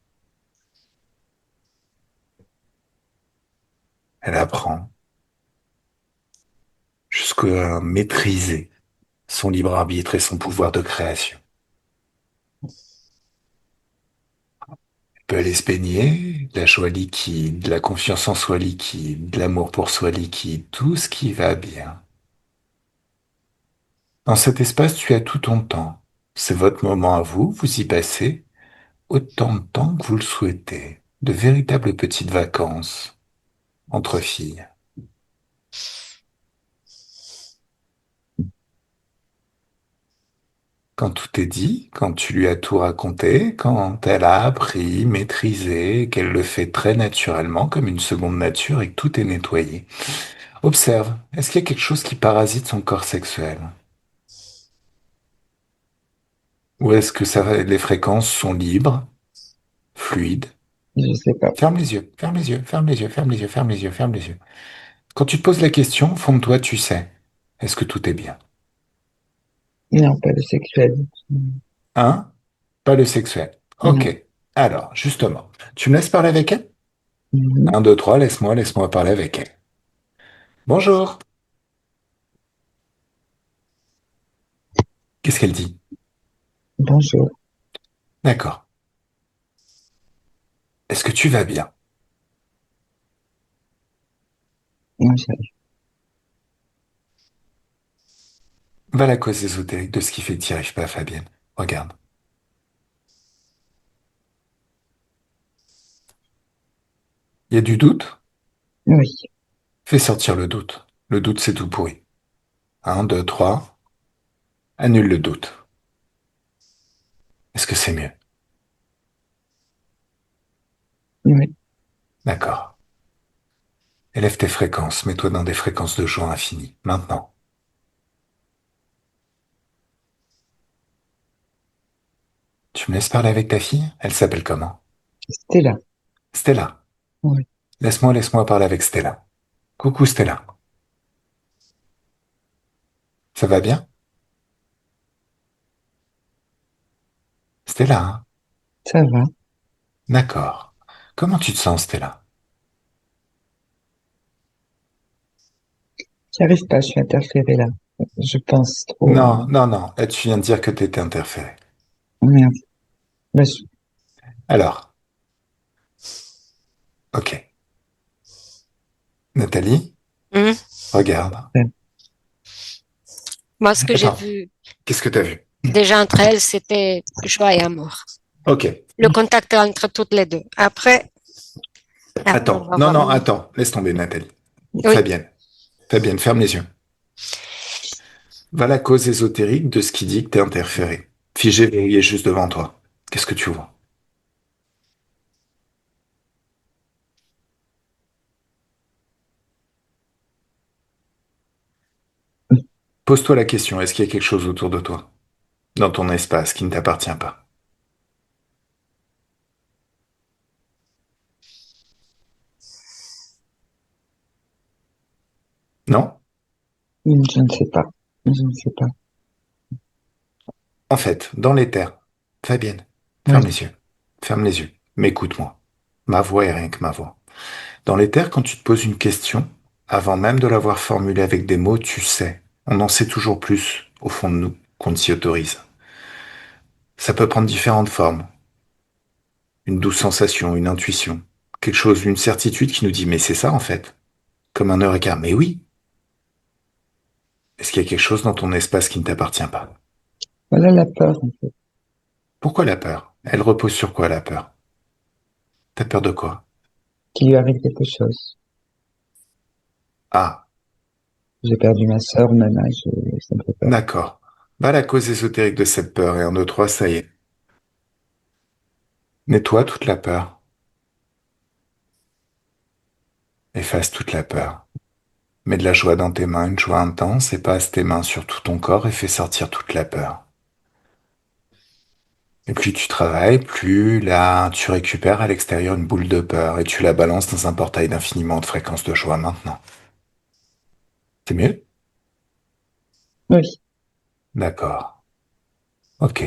Elle apprend jusqu'à maîtriser son libre arbitre et son pouvoir de création. Elle peut aller se baigner, de la joie liquide, de la confiance en soi liquide, de l'amour pour soi liquide, tout ce qui va bien. Dans cet espace, tu as tout ton temps. C'est votre moment à vous, vous y passez autant de temps que vous le souhaitez. De véritables petites vacances entre filles. Quand tout est dit, quand tu lui as tout raconté, quand elle a appris, maîtrisé, qu'elle le fait très naturellement, comme une seconde nature et que tout est nettoyé. Observe, est-ce qu'il y a quelque chose qui parasite son corps sexuel? Ou est-ce que les fréquences sont libres, fluides? Je sais pas. Ferme les yeux, ferme les yeux, ferme les yeux, ferme les yeux, ferme les yeux, ferme les yeux. Quand tu te poses la question, au fond de toi, tu sais, est-ce que tout est bien? Non, pas le sexuel. Hein? Pas le sexuel. Non. Ok. Alors, justement, tu me laisses parler avec elle? Mhm. Un, deux, trois, laisse-moi parler avec elle. Bonjour. Qu'est-ce qu'elle dit? Bonjour. D'accord. Est-ce que tu vas bien? Non, j'arrive. Va à la cause ésotérique de ce qui fait que tu n'y arrives pas, Fabienne. Regarde. Il y a du doute? Oui, Fais sortir le doute. Le doute, c'est tout pourri. Un, deux, trois. Annule le doute. Est-ce que c'est mieux? oui. D'accord. Élève tes fréquences. Mets-toi dans des fréquences de joie infinies. Maintenant. Tu me laisses parler avec ta fille? Elle s'appelle comment? C'était là. Stella. Oui, Laisse-moi parler avec Stella. Coucou Stella. Ça va bien? Stella, hein? ça va. D'accord. Comment tu te sens, Stella? J'arrive pas, je suis interférée là. Je pense trop. Non, non, non. Là, tu viens de dire que t'étais interféré. Merde. Bah, Alors, ok. Nathalie, Hmm. regarde. Ouais. Moi, ce que j'ai Attends, vu qu'est-ce que t'as vu? déjà entre elles, c'était joie et amour. Ok. Le contact entre toutes les deux. Après, on Attends. va Non, voir. non, attends. Laisse tomber, Nathalie. Oui. Fabienne. Fabienne, ferme les yeux. Va la cause ésotérique de ce qui dit que t'es interféré. Figé, verrouillé juste devant toi. Qu'est-ce que tu vois? Pose-toi la question, est-ce qu'il y a quelque chose autour de toi, dans ton espace, qui ne t'appartient pas? Non? Je ne sais pas. Je ne sais pas. En fait, dans l'éther. Fabienne, ferme Oui. les yeux. Ferme les yeux. Mais écoute-moi. Ma voix est rien que ma voix. Dans l'éther, quand tu te poses une question, avant même de l'avoir formulée avec des mots, tu sais. On en sait toujours plus, au fond de nous, qu'on ne s'y autorise. Ça peut prendre différentes formes. Une douce sensation, une intuition. Quelque chose, une certitude qui nous dit, mais c'est ça en fait. Comme un eureka. Mais oui. Est-ce qu'il y a quelque chose dans ton espace qui ne t'appartient pas? Voilà la peur, en fait, Pourquoi la peur? Elle repose sur quoi la peur? T'as peur de quoi? qu'il lui arrive quelque chose. Ah, J'ai perdu ma sœur au même âge et ça me fait peur. d'accord. Bah la cause ésotérique de cette peur, et en deux, trois, ça y est. Nettoie toute la peur. Efface toute la peur. Mets de la joie dans tes mains, une joie intense, et passe tes mains sur tout ton corps et fais sortir toute la peur. Et plus tu travailles, plus là, tu récupères à l'extérieur une boule de peur et tu la balances dans un portail d'infiniment de fréquences de joie maintenant. C'est mieux? Oui, D'accord. Ok.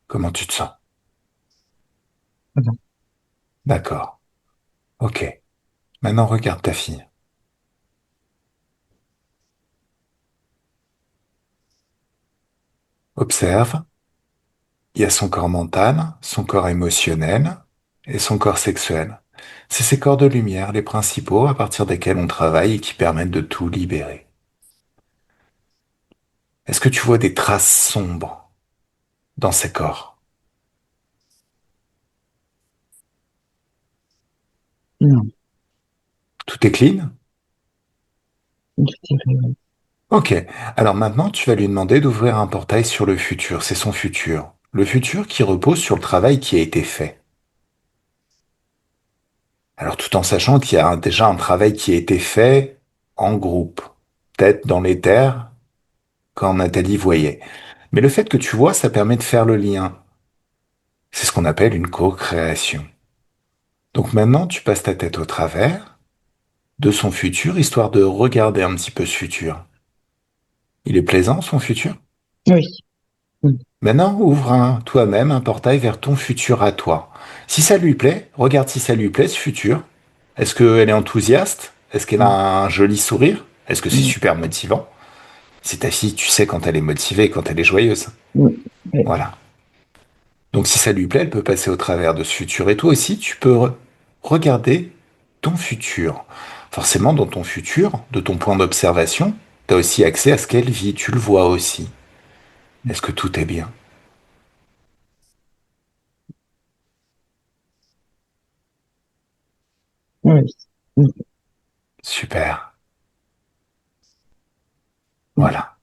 Comment tu te sens? voilà. D'accord. Ok. Maintenant, regarde ta fille. Observe. Il y a son corps mental, son corps émotionnel et son corps sexuel. C'est ces corps de lumière, les principaux, à partir desquels on travaille et qui permettent de tout libérer. Est-ce que tu vois des traces sombres dans ces corps? Non, Tout est clean? je dirais, oui. Ok. Alors maintenant, tu vas lui demander d'ouvrir un portail sur le futur. C'est son futur. Le futur qui repose sur le travail qui a été fait. Alors tout en sachant qu'il y a déjà un travail qui a été fait en groupe. Peut-être dans les terres, quand Nathalie voyait. Mais le fait que tu vois, ça permet de faire le lien. C'est ce qu'on appelle une co-création. Donc maintenant, tu passes ta tête au travers de son futur, histoire de regarder un petit peu ce futur. Il est plaisant, son futur? Oui, oui, Maintenant, ouvre toi-même un portail vers ton futur à toi. Si ça lui plaît, regarde si ça lui plaît, ce futur. Est-ce qu'elle est enthousiaste? Est-ce qu'elle a oui, un joli sourire? Est-ce que c'est oui, super motivant? C'est ta fille, tu sais quand elle est motivée, quand elle est joyeuse. oui, oui, Voilà. Donc si ça lui plaît, elle peut passer au travers de ce futur. Et toi aussi, tu peux regarder ton futur. Forcément, dans ton futur, de ton point d'observation, tu as aussi accès à ce qu'elle vit. Tu le vois aussi. Est-ce que tout est bien? oui, oui, Super. oui, Voilà.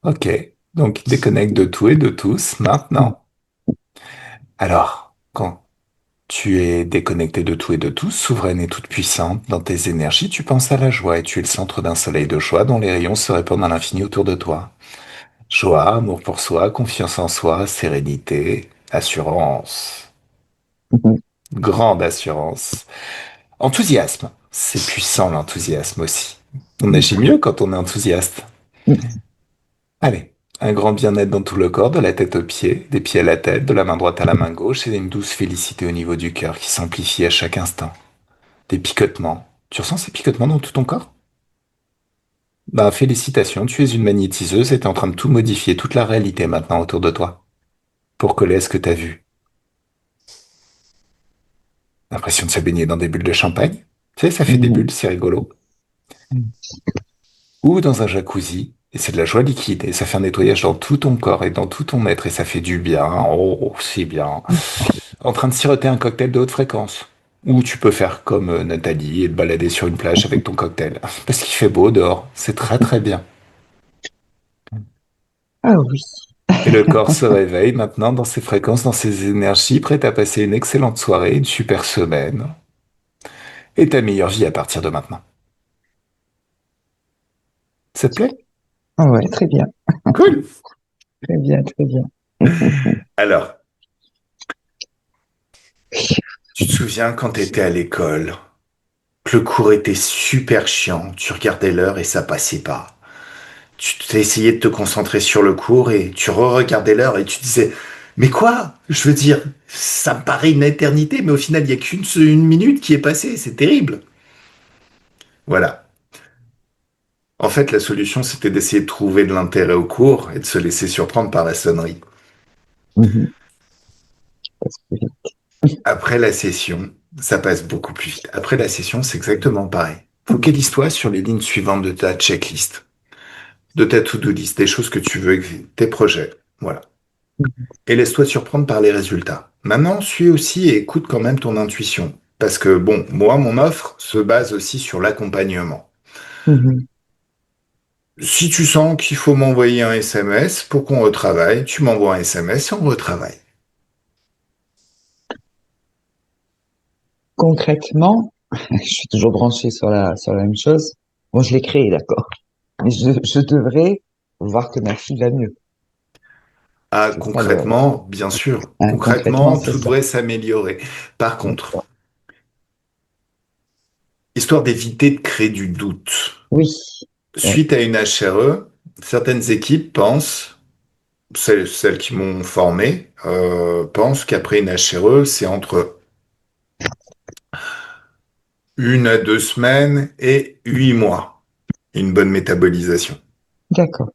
Ok. Donc, déconnecte de tout et de tous oui, maintenant. Alors, quand tu es déconnecté de tout et de tous, souveraine et toute puissante, dans tes énergies, tu penses à la joie et tu es le centre d'un soleil de joie dont les rayons se répandent à l'infini autour de toi. Joie, amour pour soi, confiance en soi, sérénité, assurance, oui, grande assurance, enthousiasme. C'est puissant l'enthousiasme aussi. On oui, agit mieux quand on est enthousiaste. oui, Allez, un grand bien-être dans tout le corps, de la tête aux pieds, des pieds à la tête, de la main droite à la main gauche, et une douce félicité au niveau du cœur qui s'amplifie à chaque instant. Des picotements. Tu ressens ces picotements dans tout ton corps? Bah, félicitations, tu es une magnétiseuse et tu es en train de tout modifier, toute la réalité maintenant autour de toi, pour coller à ce que tu as vu. L'impression de se baigner dans des bulles de champagne. Tu sais, ça fait des Mhm. bulles, c'est rigolo. Ou dans un jacuzzi, et c'est de la joie liquide, et ça fait un nettoyage dans tout ton corps et dans tout ton être, et ça fait du bien. Oh, c'est bien. En train de siroter un cocktail de haute fréquence. Ou tu peux faire comme Nathalie et te balader sur une plage avec ton cocktail. Parce qu'il fait beau dehors. C'est très très bien. Ah oui, Et le corps se réveille maintenant dans ses fréquences, dans ses énergies, prêt à passer une excellente soirée, une super semaine. Et ta meilleure vie à partir de maintenant. Ça te plaît? ah ouais, très bien, Cool. très bien, très bien. Alors, tu te souviens quand tu étais à l'école, que le cours était super chiant, tu regardais l'heure et ça passait pas. Tu t'es essayé de te concentrer sur le cours et tu re-regardais l'heure et tu disais, mais quoi? Je veux dire, ça me paraît une éternité, mais au final, il n'y a qu'une minute qui est passée, c'est terrible. Voilà. En fait, la solution, c'était d'essayer de trouver de l'intérêt au cours et de se laisser surprendre par la sonnerie. Mhm. Parce que- Après la session, ça passe beaucoup plus vite. Après la session, c'est exactement pareil. Focalise-toi sur les lignes suivantes de ta checklist, de ta to-do list, des choses que tu veux, tes projets. Voilà. Et laisse-toi surprendre par les résultats. Maintenant, suis aussi et écoute quand même ton intuition. Parce que, bon, moi, mon offre se base aussi sur l'accompagnement. Mhm. Si tu sens qu'il faut m'envoyer un SMS pour qu'on retravaille, tu m'envoies un SMS et on retravaille. Concrètement, je suis toujours branché sur la même chose. Bon, je l'ai créé, d'accord. Mais je devrais voir que ma fille va mieux. Ah, C'est ça concrètement, bien sûr. hein, concrètement, Concrètement, c'est tout ça. devrait s'améliorer. Par contre, histoire d'éviter de créer du doute, Oui, ouais, suite à une HRE, certaines équipes pensent, celles qui m'ont formé, pensent qu'après une HRE, c'est entre 1 à 2 semaines et 8 mois. Une bonne métabolisation. d'accord.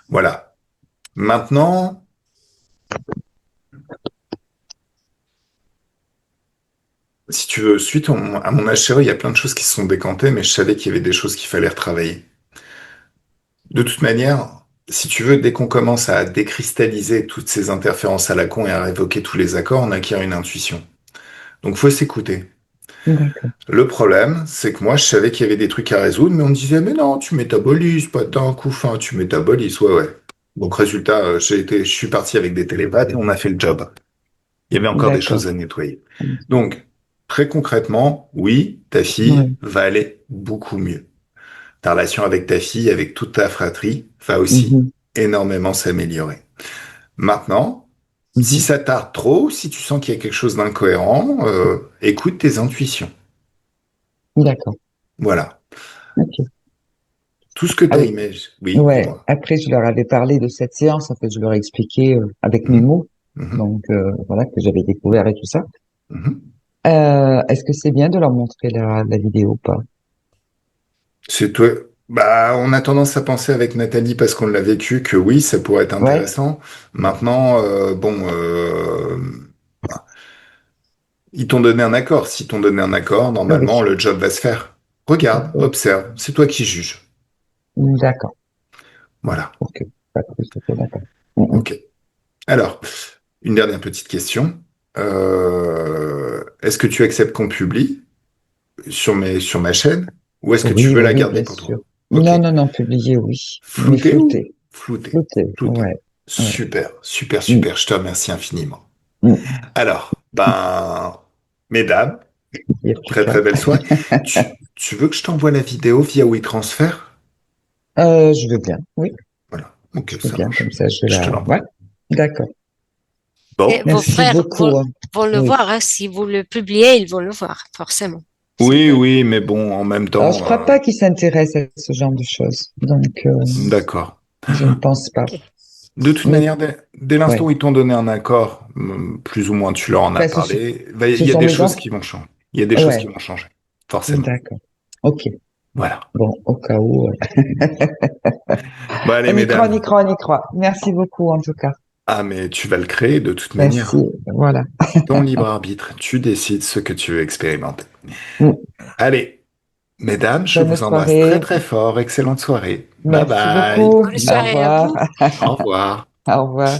Voilà. Maintenant, si tu veux, suite à mon HRE, il y a plein de choses qui se sont décantées, mais je savais qu'il y avait des choses qu'il fallait retravailler. De toute manière, si tu veux, dès qu'on commence à décristalliser toutes ces interférences à la con et à révoquer tous les accords, on acquiert une intuition. Donc, faut s'écouter. D'accord. Le problème, c'est que moi, je savais qu'il y avait des trucs à résoudre, mais on me disait, mais non, tu métabolises, pas d'un coup, fin, tu métabolises, ouais, ouais. Donc, résultat, je suis parti avec des télépathes et on a fait le job. Il y avait encore des D'accord. choses à nettoyer. Donc, très concrètement, oui, ta fille Ouais. va aller beaucoup mieux. Ta relation avec ta fille, avec toute ta fratrie, va aussi Mhm. énormément s'améliorer. Maintenant, si Mhm. ça tarde trop, si tu sens qu'il y a quelque chose d'incohérent, écoute tes intuitions. D'accord. Voilà. Ok. Tout ce que tu Ah as oui. imaginé. Oui, Ouais. dis-moi. Après, je leur avais parlé de cette séance. En fait, je leur ai expliqué avec mes Mhm, mots. mhm, Donc, voilà, que j'avais découvert et tout ça. mhm. Est-ce que c'est bien de leur montrer la vidéo ou pas? C'est toi. Bah, on a tendance à penser avec Nathalie parce qu'on l'a vécu que oui, ça pourrait être Ouais. intéressant. Maintenant, bon, ils t'ont donné un accord. S'ils t'ont donné un accord, Ah oui. normalement, le job va se faire. Regarde, observe, c'est toi qui juges. D'accord. Voilà. Ok. Pas plus, ok, d'accord. Mhm. Ok. Alors, une dernière petite question. Est-ce que tu acceptes qu'on publie sur ma chaîne ou est-ce que tu Oui, veux oui, la oui, garder bien pour sûr. toi? Ok. Non, non, non, publié, oui. Mais Flouté ou? flouté. Flouté. Flouté, Flouté. ouais, ouais. Super, super, Mm, super. Je te remercie infiniment. mm. Alors, ben, mesdames, Il n'y a plus très qu'à. très belle soirée. Tu veux que je t'envoie la vidéo via WeTransfer? Je veux bien, oui, Voilà. Ok, je veux ça bien, comme marche. ça je Je te la... Ouais, l'envoie. d'accord. Et Bon. vos Merci frères beaucoup, hein. vont le Oui. voir, hein. Si vous le publiez, ils vont le voir, forcément. Oui, oui, mais bon, en même Alors, je temps, crois pas qu'ils s'intéressent à ce genre de choses. Donc, d'accord. je ne pense pas. Ok. De toute Mais, manière, dès l'instant ouais. où ils t'ont donné un accord, plus ou moins tu leur en as Enfin, parlé, il ce y a sont des mes choses enfants. qui vont changer. Il y a des choses qui Ouais, vont changer, forcément. d'accord. Ok. Voilà. Bon, au cas où. Bon, allez, On y croit, on mesdames. y croit, on y croit. Merci beaucoup, en tout cas. Ah, mais tu vas le créer de toute Merci. manière. Voilà. Ton libre arbitre, tu décides ce que tu veux expérimenter. Mm. Allez, mesdames, je Bonne vous embrasse très soirée. très fort. Excellente soirée. Bye Merci bye. beaucoup. Bonne Au soirée à revoir. vous. Au revoir. Au revoir.